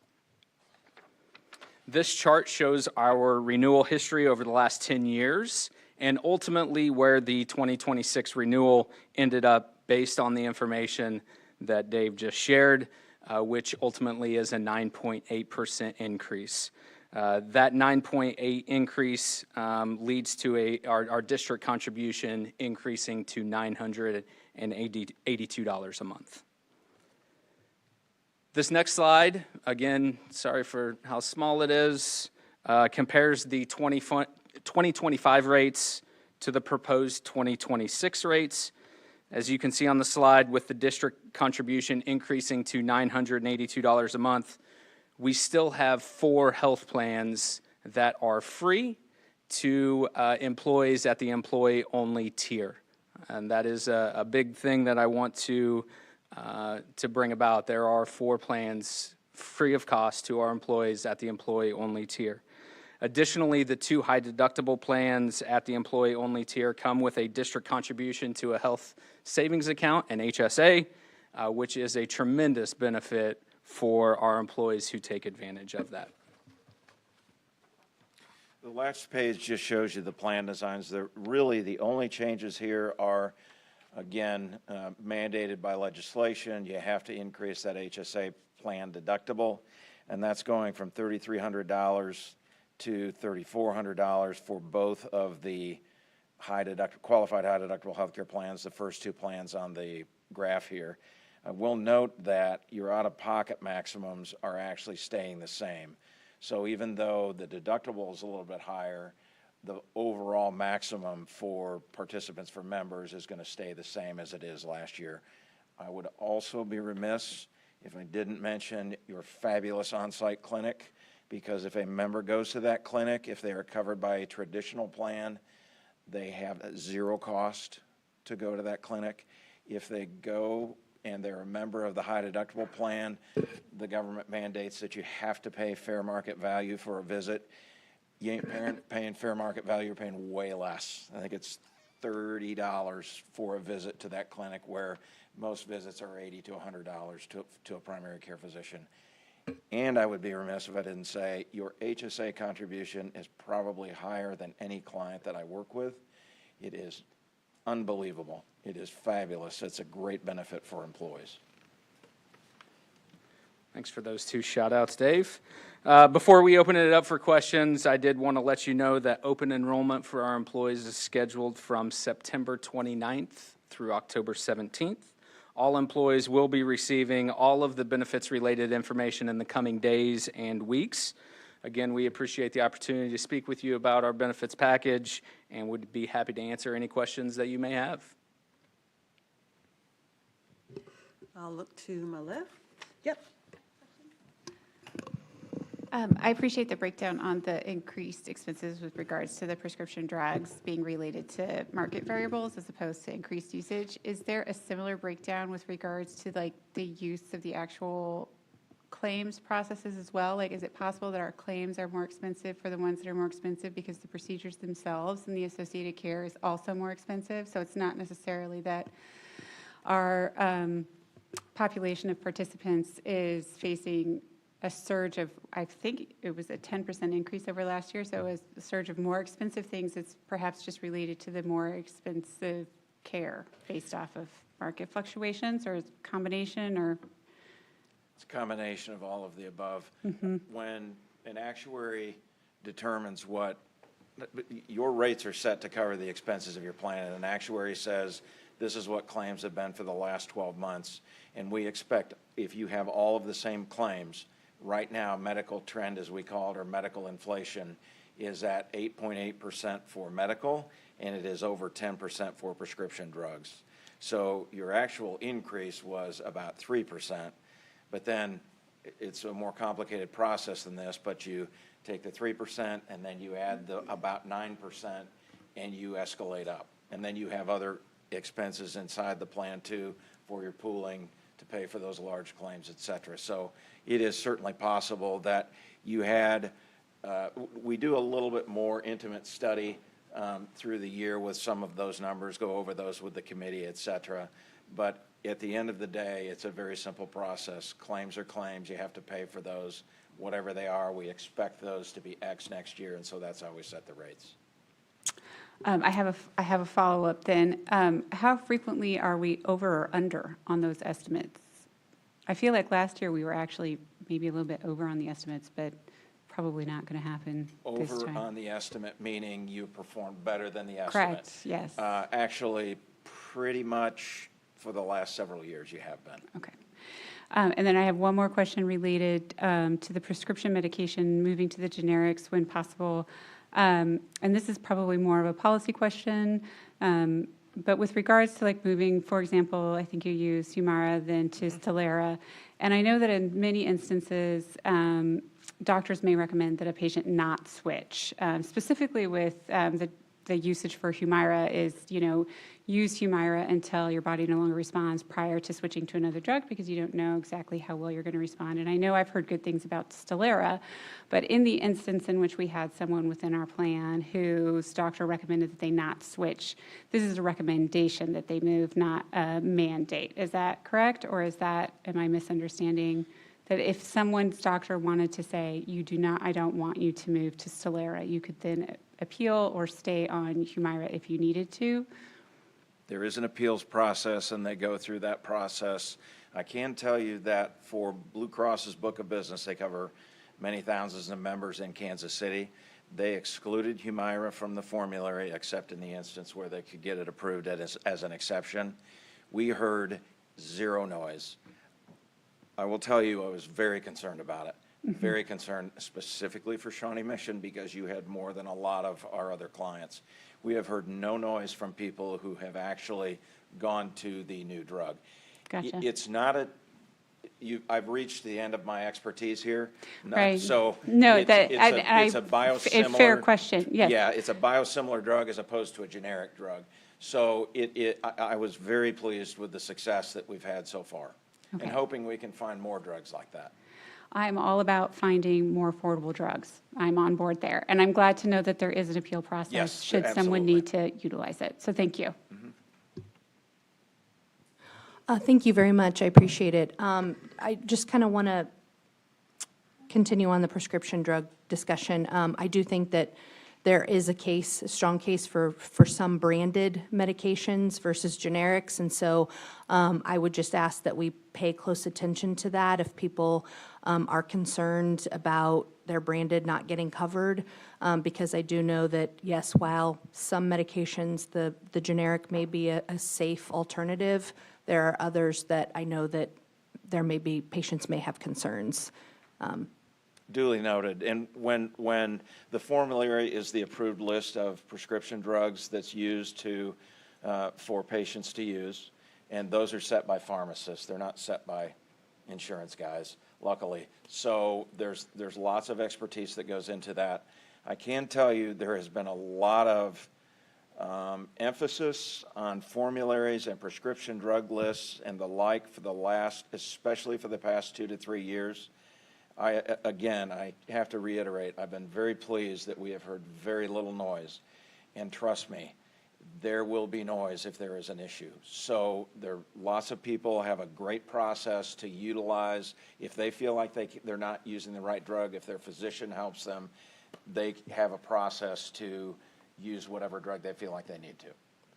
This chart shows our renewal history over the last 10 years, and ultimately where the 2026 renewal ended up based on the information that Dave just shared, which ultimately is a 9.8% increase. That 9.8 increase leads to our district contribution increasing to $982 a month. This next slide, again, sorry for how small it is, compares the 2025 rates to the proposed 2026 rates. As you can see on the slide, with the district contribution increasing to $982 a month, we still have 4 health plans that are free to employees at the employee-only tier. And that is a big thing that I want to bring about. There are 4 plans free of cost to our employees at the employee-only tier. Additionally, the 2 high deductible plans at the employee-only tier come with a district contribution to a health savings account, an HSA, which is a tremendous benefit for our employees who take advantage of that. The last page just shows you the plan designs. Really, the only changes here are, again, mandated by legislation. You have to increase that HSA plan deductible, and that's going from $3,300 to $3,400 for both of the qualified high deductible healthcare plans, the first 2 plans on the graph here. I will note that your out-of-pocket maximums are actually staying the same. So even though the deductible is a little bit higher, the overall maximum for participants for members is going to stay the same as it is last year. I would also be remiss if I didn't mention your fabulous on-site clinic, because if a member goes to that clinic, if they are covered by a traditional plan, they have zero cost to go to that clinic. If they go and they're a member of the high deductible plan, the government mandates that you have to pay fair market value for a visit. You ain't paying fair market value, you're paying way less. I think it's $30 for a visit to that clinic, where most visits are $80 to $100 to a primary care physician. And I would be remiss if I didn't say your HSA contribution is probably higher than any client that I work with. It is unbelievable. It is fabulous. It's a great benefit for employees. Thanks for those two shout-outs, Dave. Before we open it up for questions, I did want to let you know that open enrollment for our employees is scheduled from September 29th through October 17th. All employees will be receiving all of the benefits-related information in the coming days and weeks. Again, we appreciate the opportunity to speak with you about our benefits package and would be happy to answer any questions that you may have. I'll look to my left. Yep. I appreciate the breakdown on the increased expenses with regards to the prescription drugs being related to market variables as opposed to increased usage. Is there a similar breakdown with regards to like the use of the actual claims processes as well? Like, is it possible that our claims are more expensive for the ones that are more expensive because the procedures themselves and the associated care is also more expensive? So it's not necessarily that our population of participants is facing a surge of, I think it was a 10% increase over last year, so as a surge of more expensive things, it's perhaps just related to the more expensive care based off of market fluctuations, or is it a combination, or? It's a combination of all of the above. When an actuary determines what, your rates are set to cover the expenses of your plan, and an actuary says, this is what claims have been for the last 12 months, and we expect, if you have all of the same claims, right now, medical trend, as we call it, or medical inflation, is at 8.8% for medical, and it is over 10% for prescription drugs. So your actual increase was about 3%, but then it's a more complicated process than this, but you take the 3% and then you add the about 9% and you escalate up. And then you have other expenses inside the plan too for your pooling to pay for those large claims, et cetera. So it is certainly possible that you had, we do a little bit more intimate study through the year with some of those numbers, go over those with the committee, et cetera. But at the end of the day, it's a very simple process. Claims are claims. You have to pay for those, whatever they are. We expect those to be X next year, and so that's how we set the rates. I have a follow-up then. How frequently are we over or under on those estimates? I feel like last year we were actually maybe a little bit over on the estimates, but probably not going to happen this time. Over on the estimate, meaning you performed better than the estimate. Correct, yes. Actually, pretty much for the last several years you have been. Okay. And then I have one more question related to the prescription medication, moving to the generics when possible. And this is probably more of a policy question, but with regards to like moving, for example, I think you use Humira then to Stelara. And I know that in many instances, doctors may recommend that a patient not switch, specifically with the usage for Humira is, use Humira until your body no longer responds prior to switching to another drug because you don't know exactly how well you're going to respond. And I know I've heard good things about Stelara, but in the instance in which we had someone within our plan whose doctor recommended that they not switch, this is a recommendation that they move, not a mandate. Is that correct? Or am I misunderstanding that if someone's doctor wanted to say, I don't want you to move to Stelara, you could then appeal or stay on Humira if you needed to? There is an appeals process, and they go through that process. I can tell you that for Blue Cross's book of business, they cover many thousands of members in Kansas City. They excluded Humira from the formulary, except in the instance where they could get it approved as an exception. We heard zero noise. I will tell you, I was very concerned about it. very concerned specifically for Shawnee Mission because you had more than a lot of our other clients. We have heard no noise from people who have actually gone to the new drug. Gotcha. It's not I've reached the end of my expertise here. Right. So No, it's a biosimilar. Fair question, yes. Yeah, it's a biosimilar drug as opposed to a generic drug. So I was very pleased with the success that we've had so far and Okay. hoping we can find more drugs like that. I'm all about finding more affordable drugs. I'm on board there. And I'm glad to know that there is an appeal process Yes, should someone need to utilize it. So thank you. Thank you very much. I appreciate it. I just kind of want to continue on the prescription drug discussion. I do think that there is a strong case for some branded medications versus generics. And so I would just ask that we pay close attention to that if people are concerned about their branded not getting covered. Because I do know that, yes, while some medications, the generic may be a safe alternative, there are others that I know that patients may have concerns. Duly noted. And when the formulary is the approved list of prescription drugs that's used for patients to use, and those are set by pharmacists. They're not set by insurance guys, luckily. So there's lots of expertise that goes into that. I can tell you there has been a lot of emphasis on formularies and prescription drug lists and the like especially for the past 2 to 3 years. I have to reiterate, I've been very pleased that we have heard very little noise. And trust me, there will be noise if there is an issue. So lots of people have a great process to utilize. If they feel like they're not using the right drug, if their physician helps them, they have a process to use whatever drug they feel like they need to.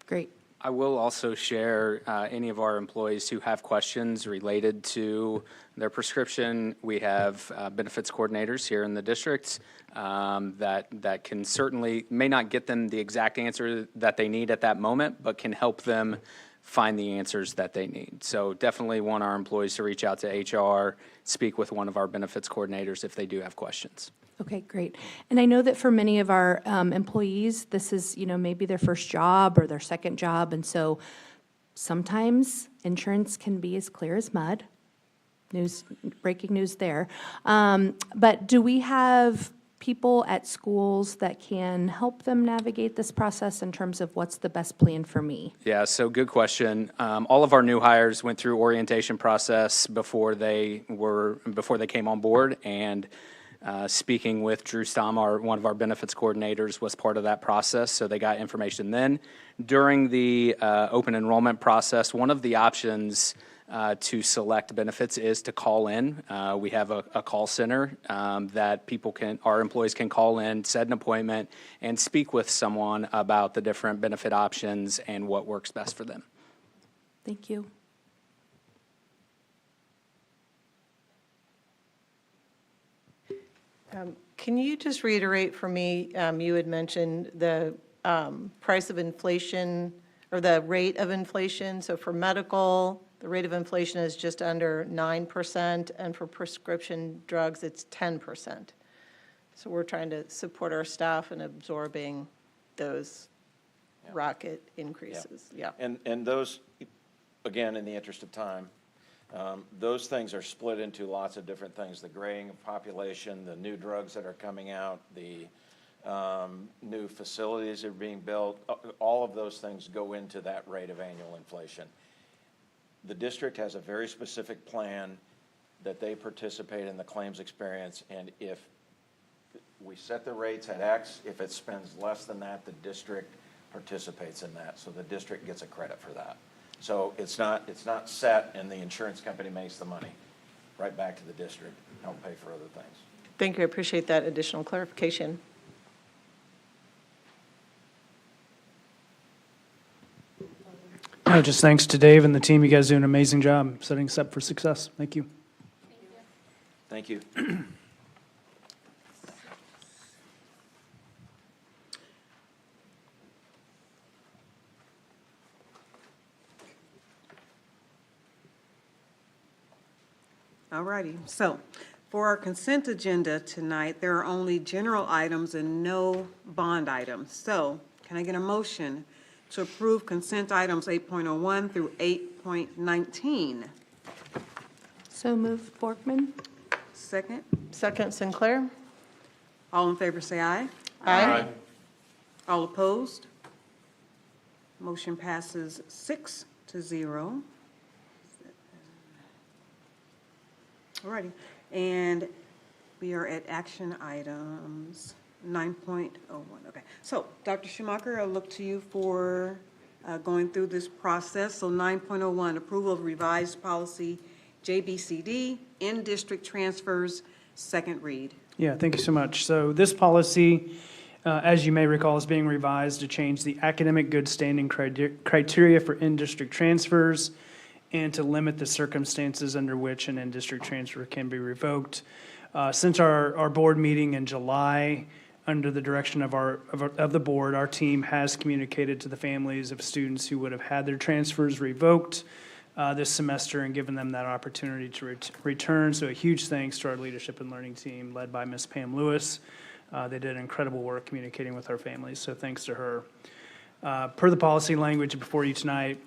Great. I will also share any of our employees who have questions related to their prescription. We have benefits coordinators here in the district that can certainly, may not get them the exact answer that they need at that moment, but can help them find the answers that they need. So definitely want our employees to reach out to HR, speak with one of our benefits coordinators if they do have questions. Okay, great. And I know that for many of our employees, this is, maybe their first job or their second job. And so sometimes insurance can be as clear as mud. Breaking news there. But do we have people at schools that can help them navigate this process in terms of what's the best plan for me? Yeah, so good question. All of our new hires went through orientation process before they came on board, and speaking with Drew Stamm, one of our benefits coordinators, was part of that process, so they got information then. During the open enrollment process, one of the options to select benefits is to call in. We have a call center that our employees can call in, set an appointment, and speak with someone about the different benefit options and what works best for them. Thank you. Can you just reiterate for me, you had mentioned the price of inflation or the rate of inflation. So for medical, the rate of inflation is just under 9%, and for prescription drugs, it's 10%. So we're trying to support our staff in absorbing those rocket increases. Yeah. And those, again, in the interest of time, those things are split into lots of different things. The graying of population, the new drugs that are coming out, the new facilities that are being built, all of those things go into that rate of annual inflation. The district has a very specific plan that they participate in the claims experience, and if we set the rates at X, if it spends less than that, the district participates in that, so the district gets a credit for that. So it's not set and the insurance company makes the money. Right back to the district, help pay for other things. Thank you. I appreciate that additional clarification. Just thanks to Dave and the team. You guys do an amazing job setting us up for success. Thank you. Thank you. All righty. So For our consent agenda tonight, there are only general items and no bond items. So can I get a motion to approve consent items 8.01 through 8.19? So moved, Borkman. Second. Second, Sinclair. All in favor, say aye. Aye. All opposed? Motion passes 6-0. All righty, and we are at action items 9.01. Okay, so Dr. Schumacher, I'll look to you for going through this process. So 9.01, approval of revised policy JBCD, in-district transfers, second read. Yeah, thank you so much. So this policy, as you may recall, is being revised to change the academic good standing criteria for in-district transfers and to limit the circumstances under which an in-district transfer can be revoked. Since our board meeting in July, under the direction of the board, our team has communicated to the families of students who would have had their transfers revoked this semester and given them that opportunity to return. So a huge thanks to our leadership and learning team led by Ms. Pam Lewis. They did incredible work communicating with our families, so thanks to her. Per the policy language before you tonight,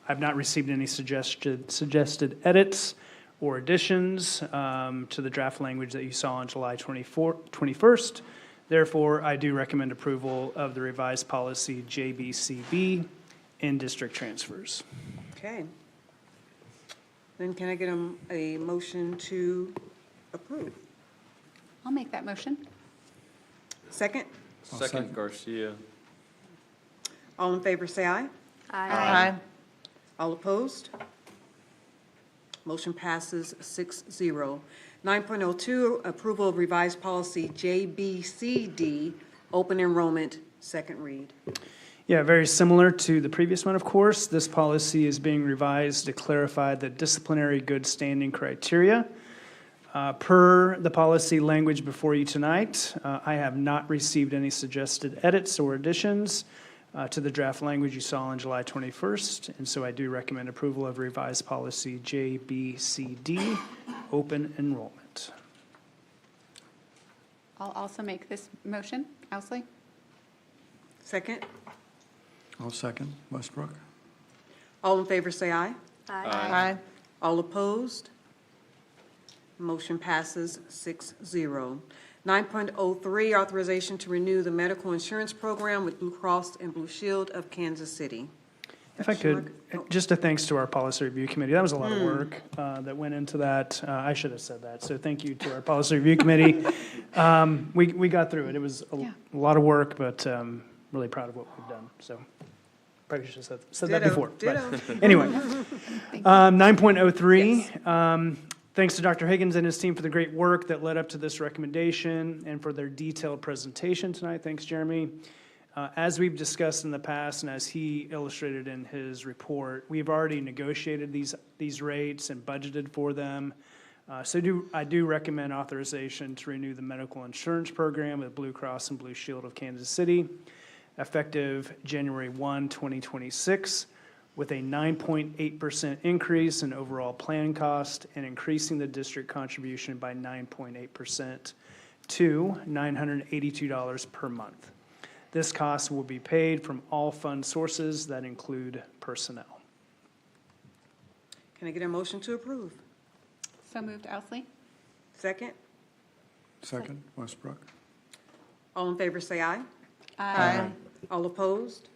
I've not received any suggested edits or additions to the draft language that you saw on July 21st. Therefore, I do recommend approval of the revised policy JBCB in district transfers. Okay. Then can I get a motion to approve? I'll make that motion. Second? Second, Garcia. All in favor, say aye. Aye. All opposed? Motion passes 6-0. 9.02, approval of revised policy JBCD, open enrollment, second read. Yeah, very similar to the previous one, of course. This policy is being revised to clarify the disciplinary good standing criteria. Per the policy language before you tonight, I have not received any suggested edits or additions to the draft language you saw on July 21st, and so I do recommend approval of revised policy JBCD, open enrollment. I'll also make this motion. Owsley? Second? I'll second. Westbrook. All in favor, say aye. Aye. All opposed? Motion passes 6-0. 9.03, authorization to renew the medical insurance program with Blue Cross and Blue Shield of Kansas City. If I could, just a thanks to our policy review committee. That was a lot of work that went into that. I should have said that. So thank you to our policy review committee. We got through it. It was a lot of work, but really proud of what we've done. So probably should have said that before. Ditto. But anyway, 9.03. Thanks to Dr. Higgins and his team for the great work that led up to this recommendation and for their detailed presentation tonight. Thanks, Jeremy. As we've discussed in the past and as he illustrated in his report, we've already negotiated these rates and budgeted for them. So I do recommend authorization to renew the medical insurance program with Blue Cross and Blue Shield of Kansas City, effective January 1, 2026. With a 9.8% increase in overall plan cost and increasing the district contribution by 9.8% to $982 per month. This cost will be paid from all fund sources that include personnel. Can I get a motion to approve? So moved. Owsley? Second? Second, Westbrook. All in favor, say aye. Aye. All opposed?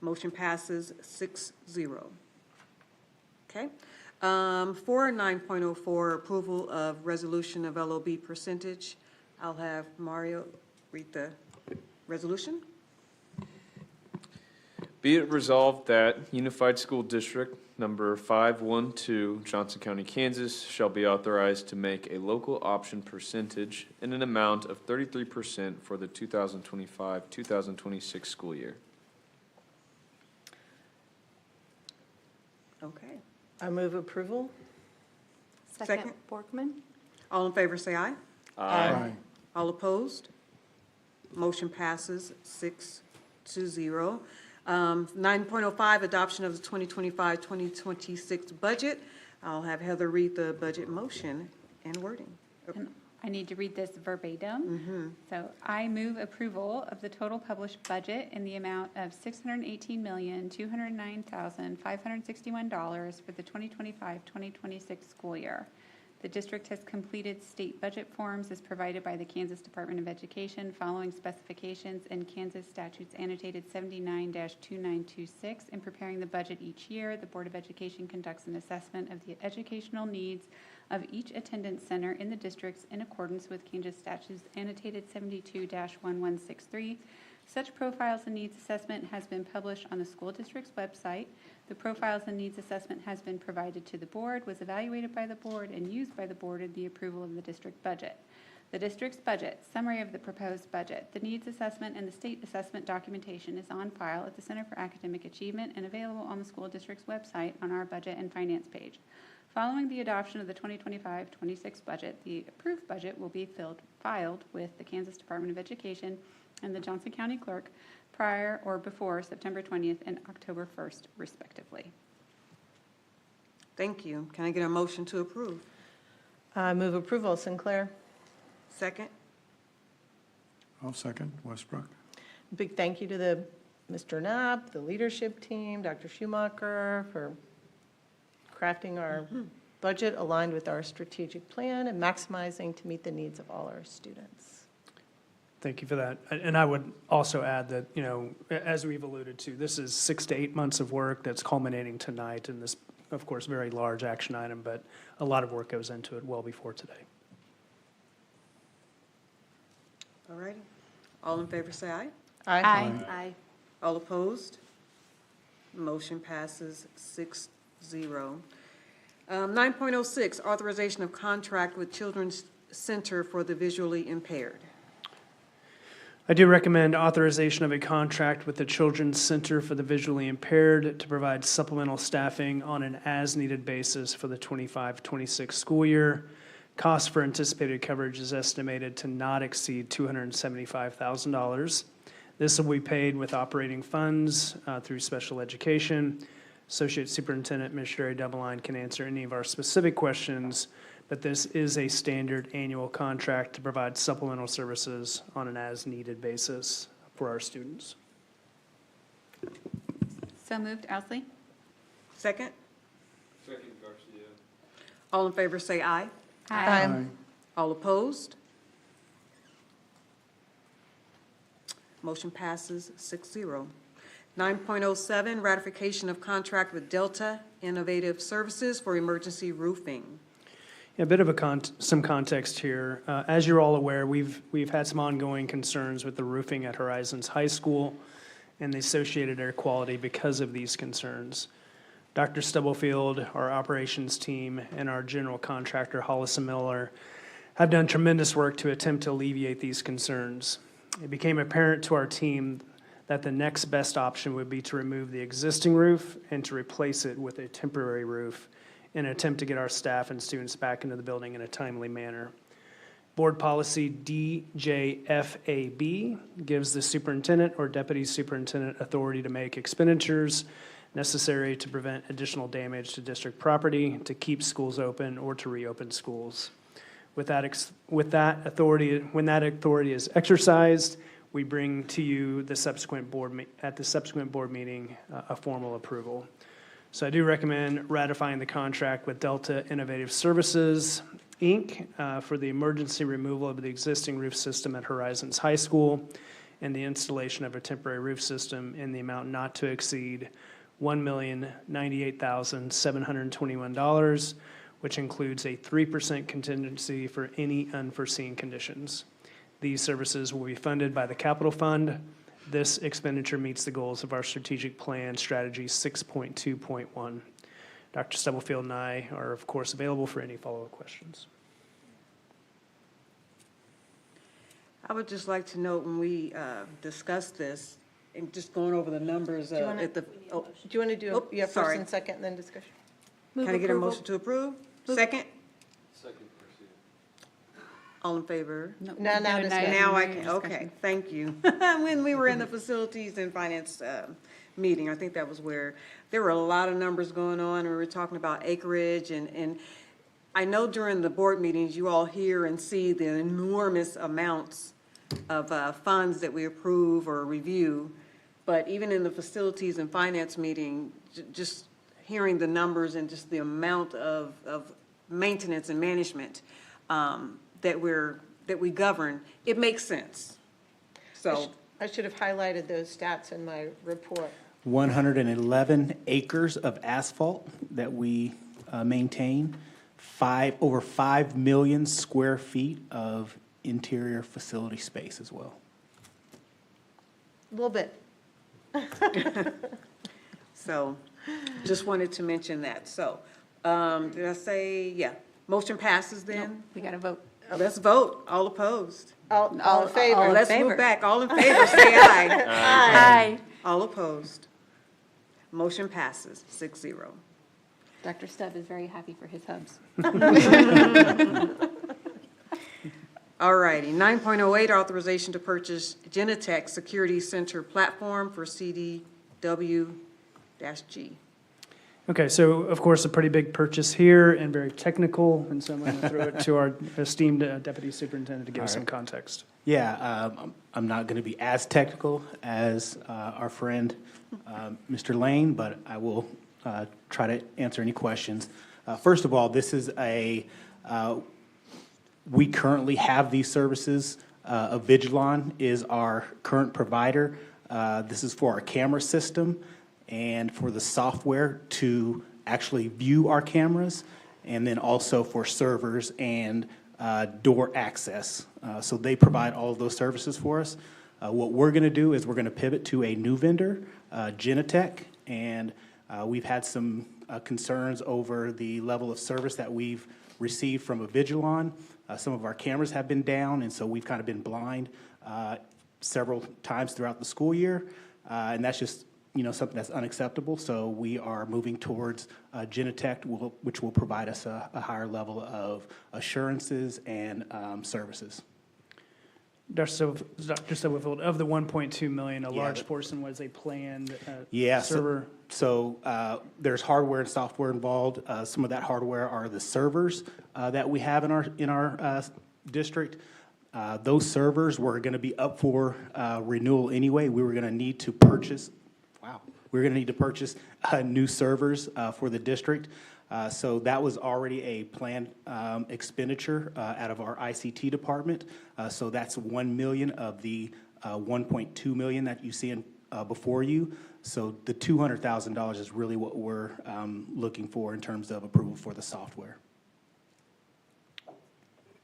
Motion passes 6-0. Okay. For 9.04, approval of resolution of LOB percentage, I'll have Mario read the resolution. Be it resolved that Unified School District Number 512, Johnson County, Kansas, shall be authorized to make a local option percentage in an amount of 33% for the 2025-2026 school year. Okay. I move approval. Second. Borkman. All in favor, say aye. Aye. All opposed? Motion passes 6-0. 9.05, adoption of the 2025-2026 budget. I'll have Heather read the budget motion and wording. And I need to read this verbatim. So I move approval of the total published budget in the amount of $618,209,561 for the 2025-2026 school year. The district has completed state budget forms as provided by the Kansas Department of Education following specifications in Kansas statutes annotated 79-2926. In preparing the budget each year, the Board of Education conducts an assessment of the educational needs of each attendance center in the districts in accordance with Kansas statutes annotated 72-1163. Such profiles and needs assessment has been published on the school district's website. The profiles and needs assessment has been provided to the board, was evaluated by the board, and used by the board in the approval of the district budget. The district's budget, summary of the proposed budget, the needs assessment, and the state assessment documentation is on file at the Center for Academic Achievement and available on the school district's website on our budget and finance page. Following the adoption of the 2025-26 budget, the approved budget will be filed with the Kansas Department of Education and the Johnson County Clerk prior or before September 20th and October 1st, respectively. Thank you. Can I get a motion to approve? Move approval, Sinclair. Second? I'll second, Westbrook. Big thank you to Mr. Knapp, the leadership team, Dr. Schumacher, for crafting our budget aligned with our strategic plan and maximizing to meet the needs of all our students. Thank you for that. And I would also add that, you know, as we've alluded to, this is 6 to 8 months of work that's culminating tonight in this, of course, very large action item, but a lot of work goes into it well before today. All righty. All in favor, say aye. Aye. Aye. All opposed? Motion passes 6-0. 9.06, authorization of contract with Children's Center for the Visually Impaired. I do recommend authorization of a contract with the Children's Center for the Visually Impaired to provide supplemental staffing on an as-needed basis for the 25-26 school year. Cost for anticipated coverage is estimated to not exceed $275,000. This will be paid with operating funds through special education. Associate Superintendent Missionary Doubleline can answer any of our specific questions, but this is a standard annual contract to provide supplemental services on an as-needed basis for our students. So moved, Ousley? Second? Second, Garcia. All in favor, say aye. Aye. All opposed? Motion passes 6-0. 9.07, ratification of contract with Delta Innovative Services for emergency roofing. A bit of some context here. As you're all aware, we've had some ongoing concerns with the roofing at Horizons High School and the associated air quality because of these concerns. Dr. Stubblefield, our operations team, and our general contractor, Hollis & Miller, have done tremendous work to attempt to alleviate these concerns. It became apparent to our team that the next best option would be to remove the existing roof and to replace it with a temporary roof in an attempt to get our staff and students back into the building in a timely manner. Board policy DJFAB gives the superintendent or deputy superintendent authority to make expenditures necessary to prevent additional damage to district property, to keep schools open, or to reopen schools. When that authority is exercised, we bring to you the subsequent board meeting a formal approval. So I do recommend ratifying the contract with Delta Innovative Services, Inc. For the emergency removal of the existing roof system at Horizons High School and the installation of a temporary roof system in the amount not to exceed $1,098,721, which includes a 3% contingency for any unforeseen conditions. These services will be funded by the capital fund. This expenditure meets the goals of our strategic plan, strategy 6.2.1. Dr. Stubblefield and I are, of course, available for any follow-up questions. I would just like to note when we discussed this, and just going over the numbers at the. Do you want to do first sorry. and second, and then discussion? Can I get a motion to approve? Second? Second, Garcia. All in favor? Now Now I can, okay, thank you. When we were in the facilities and finance meeting, I think that was where there were a lot of numbers going on, and we were talking about acreage, and I know during the board meetings, you all hear and see the enormous amounts of funds that we approve or review, but even in the facilities and finance meeting, just hearing the numbers and just the amount of maintenance and management that we govern, it makes sense. So I should have highlighted those stats in my report. 111 acres of asphalt that we maintain, over 5 million square feet of interior facility space as well. A little bit. So, just wanted to mention that. So, did I say, yeah, motion passes then? We got to vote. Let's vote. All opposed? All in favor? Let's move back. All in favor, say aye. Aye. All opposed? Motion passes, 6-0. Dr. Stubb is very happy for his hubs. All righty, 9.08, authorization to purchase Genetec Security Center platform for CDW-G. Okay, so of course, a pretty big purchase here and very technical, and so I'm going to throw it to our esteemed Deputy Superintendent to give us some context. Yeah, I'm not going to be as technical as our friend, Mr. Lane, but I will try to answer any questions. First of all, this is we currently have these services. Avigilon is our current provider. This is for our camera system and for the software to actually view our cameras, and then also for servers and door access. So they provide all of those services for us. What we're going to do is we're going to pivot to a new vendor, Genetec, and we've had some concerns over the level of service that we've received from Avigilon. Some of our cameras have been down, and so we've kind of been blind several times throughout the school year, and that's just something that's unacceptable. So we are moving towards Genetec, which will provide us a higher level of assurances and services. Dr. Stubblefield, of the 1.2 million, a large portion was a planned server. So there's hardware and software involved. Some of that hardware are the servers that we have in our district. Those servers were going to be up for renewal anyway. We were going to need to purchase. We're going to need to purchase new servers for the district. So that was already a planned expenditure out of our ICT department. So that's 1 million of the 1.2 million that you see before you. So the $200,000 is really what we're looking for in terms of approval for the software.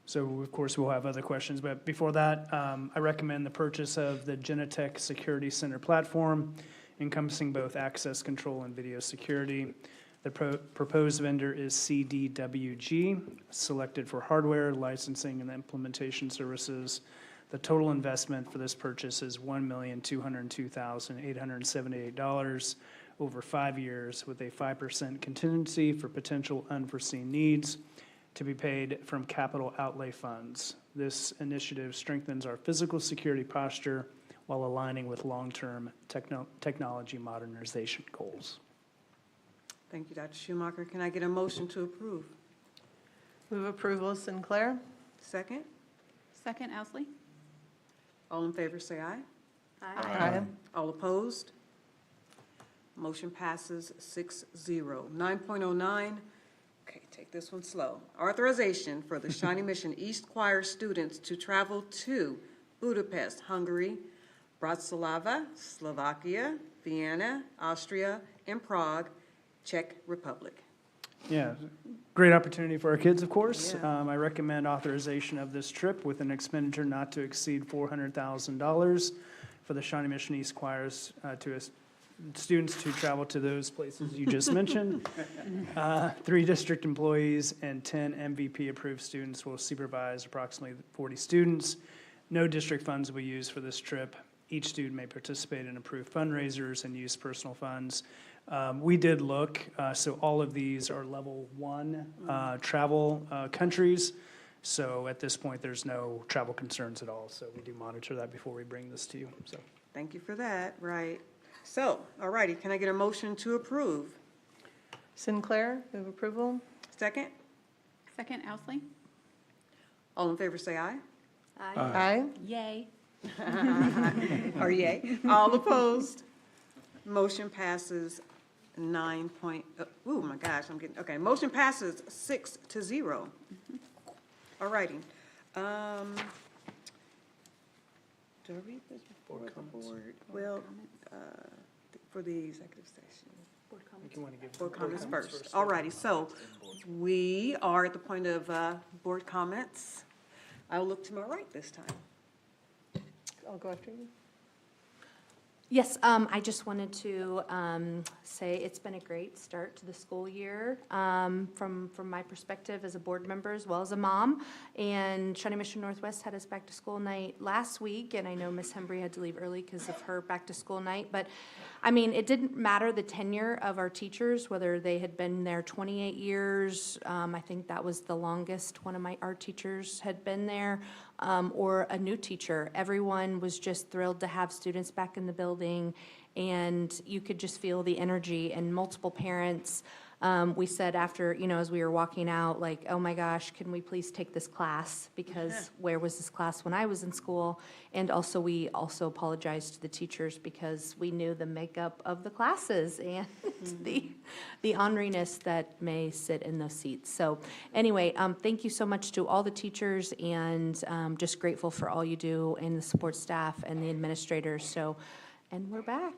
So, of course, we'll have other questions, but before that, I recommend the purchase of the Genetec Security Center platform, encompassing both access control and video security. The proposed vendor is CDWG, selected for hardware, licensing, and implementation services. The total investment for this purchase is $1,202,878 over 5 years, with a 5% contingency for potential unforeseen needs to be paid from capital outlay funds. This initiative strengthens our physical security posture while aligning with long-term technology modernization goals. Thank you, Dr. Schumacher. Can I get a motion to approve? Move approval, Sinclair. Second? Second, Ousley. All in favor, say aye. Aye. All opposed? Motion passes 6-0. 9.09, okay, take this one slow. Authorization for the Shawnee Mission East Choir students to travel to Budapest, Hungary, Bratislava, Slovakia, Vienna, Austria, and Prague, Czech Republic. Yeah, great opportunity for our kids, of course. Yeah. I recommend authorization of this trip with an expenditure not to exceed $400,000 for the Shawnee Mission East choirs students to travel to those places you just mentioned. 3 district employees and 10 MVP-approved students will supervise approximately 40 students. No district funds will be used for this trip. Each student may participate in approved fundraisers and use personal funds. We did look, so all of these are level 1 travel countries. So at this point, there's no travel concerns at all. So we do monitor that before we bring this to you. So Thank you for that, right. So, all righty, can I get a motion to approve? Sinclair, move approval. Second? Second, Ousley? All in favor, say aye. Aye. Yay. Or yay. All opposed? Motion passes 9 point, oh my gosh, I'm getting, okay, motion passes 6-0. All righty. Do I read this before the board? Well, for the executive session. Board comments first. All righty, so we are at the point of board comments. I'll look to my right this time. I'll go after you. Yes, I just wanted to say it's been a great start to the school year from my perspective as a board member as well as a mom. And Shawnee Mission Northwest had us back to school night last week, and I know Miss Hembry had to leave early because of her back to school night. But I mean, it didn't matter the tenure of our teachers, whether they had been there 28 years. I think that was the longest one of our teachers had been there. Or a new teacher. Everyone was just thrilled to have students back in the building, and you could just feel the energy, and multiple parents. We said after, as we were walking out, like, oh my gosh, can we please take this class? Because where was this class when I was in school? And also, we also apologized to the teachers because we knew the makeup of the classes and the orneriness that may sit in those seats. So anyway, thank you so much to all the teachers, and just grateful for all you do, and the support staff and the administrators. So, and we're back.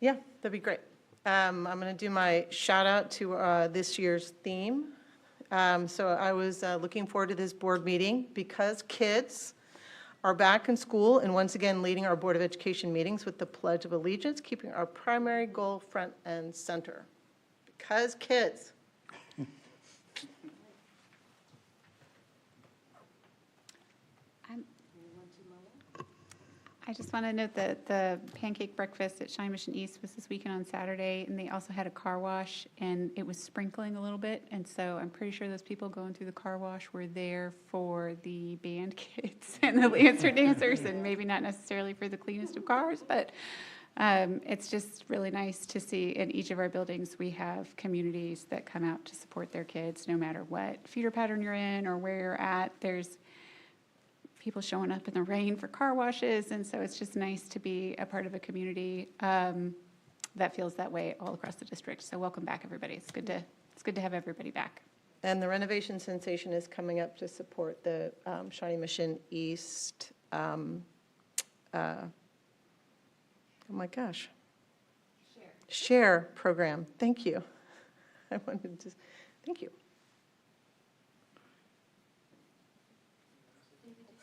Yeah, that'd be great. I'm going to do my shout out to this year's theme. So I was looking forward to this board meeting because kids are back in school and once again leading our Board of Education meetings with the Pledge of Allegiance, keeping our primary goal front and center. Because kids. I just want to note that the pancake breakfast at Shawnee Mission East was this weekend on Saturday, and they also had a car wash, and it was sprinkling a little bit, and so I'm pretty sure those people going through the car wash were there for the band kids and the Lancer dancers, and maybe not necessarily for the cleanest of cars, but it's just really nice to see in each of our buildings we have communities that come out to support their kids, no matter what feeder pattern you're in or where you're at. There's people showing up in the rain for car washes, and so it's just nice to be a part of a community that feels that way all across the district. So welcome back, everybody. It's good to have everybody back. And the renovation sensation is coming up to support the Shawnee Mission East, oh my gosh. Share program. Thank you. I wanted to, thank you.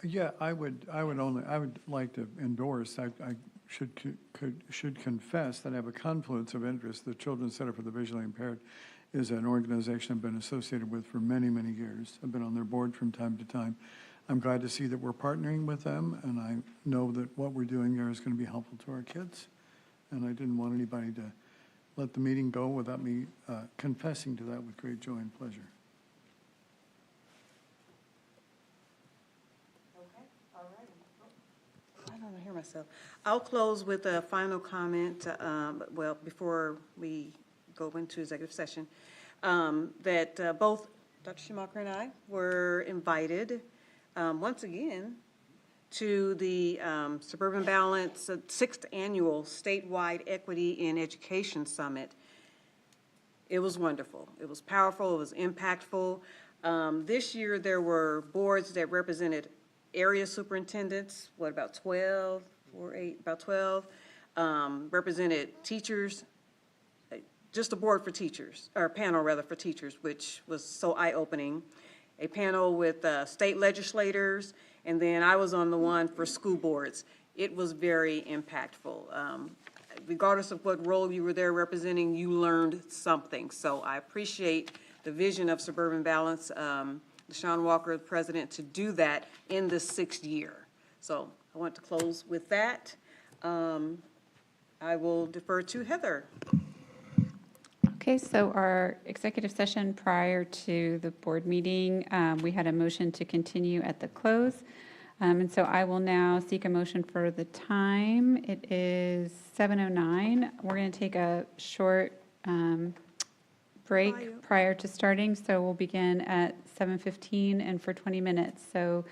Yeah, I would like to endorse, I should confess that I have a confluence of interest. The Children's Center for the Visually Impaired is an organization I've been associated with for many, many years. I've been on their board from time to time. I'm glad to see that we're partnering with them, and I know that what we're doing there is going to be helpful to our kids. And I didn't want anybody to let the meeting go without me confessing to that with great joy and pleasure. I don't hear myself. I'll close with a final comment, well, before we go into executive session, that both Dr. Schumacher and I were invited once again to the Suburban Balance 6th Annual Statewide Equity in Education Summit. It was wonderful. It was powerful. It was impactful. This year, there were boards that represented area superintendents, what, about 12, 4, 8, about 12, represented teachers, just a board for teachers, or a panel rather for teachers, which was so eye-opening. A panel with state legislators, and then I was on the one for school boards. It was very impactful. Regardless of what role you were there representing, you learned something. So I appreciate the vision of Suburban Balance, Deshaun Walker, the president, to do that in the 6th year. So I want to close with that. I will defer to Heather. Okay, so our executive session prior to the board meeting, we had a motion to continue at the close. And so I will now seek a motion for the time. It is 7:09. We're going to take a short break prior to starting, so we'll begin at 7:15 and for 20 minutes. So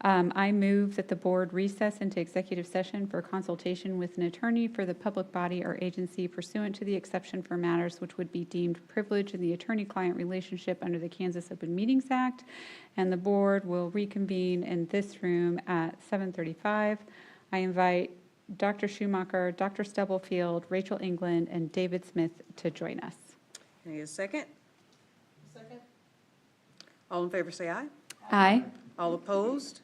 I move that the board recess into executive session for consultation with an attorney for the public body or agency pursuant to the exception for matters which would be deemed privileged in the attorney-client relationship under the Kansas Open Meetings Act. And the board will reconvene in this room at 7:35. I invite Dr. Schumacher, Dr. Stubblefield, Rachel England, and David Smith to join us. Can I get a second? Second? All in favor, say aye. Aye. All opposed?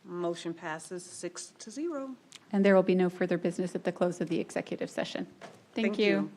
Motion passes 6-0. And there will be no further business at the close of the executive session. Thank you.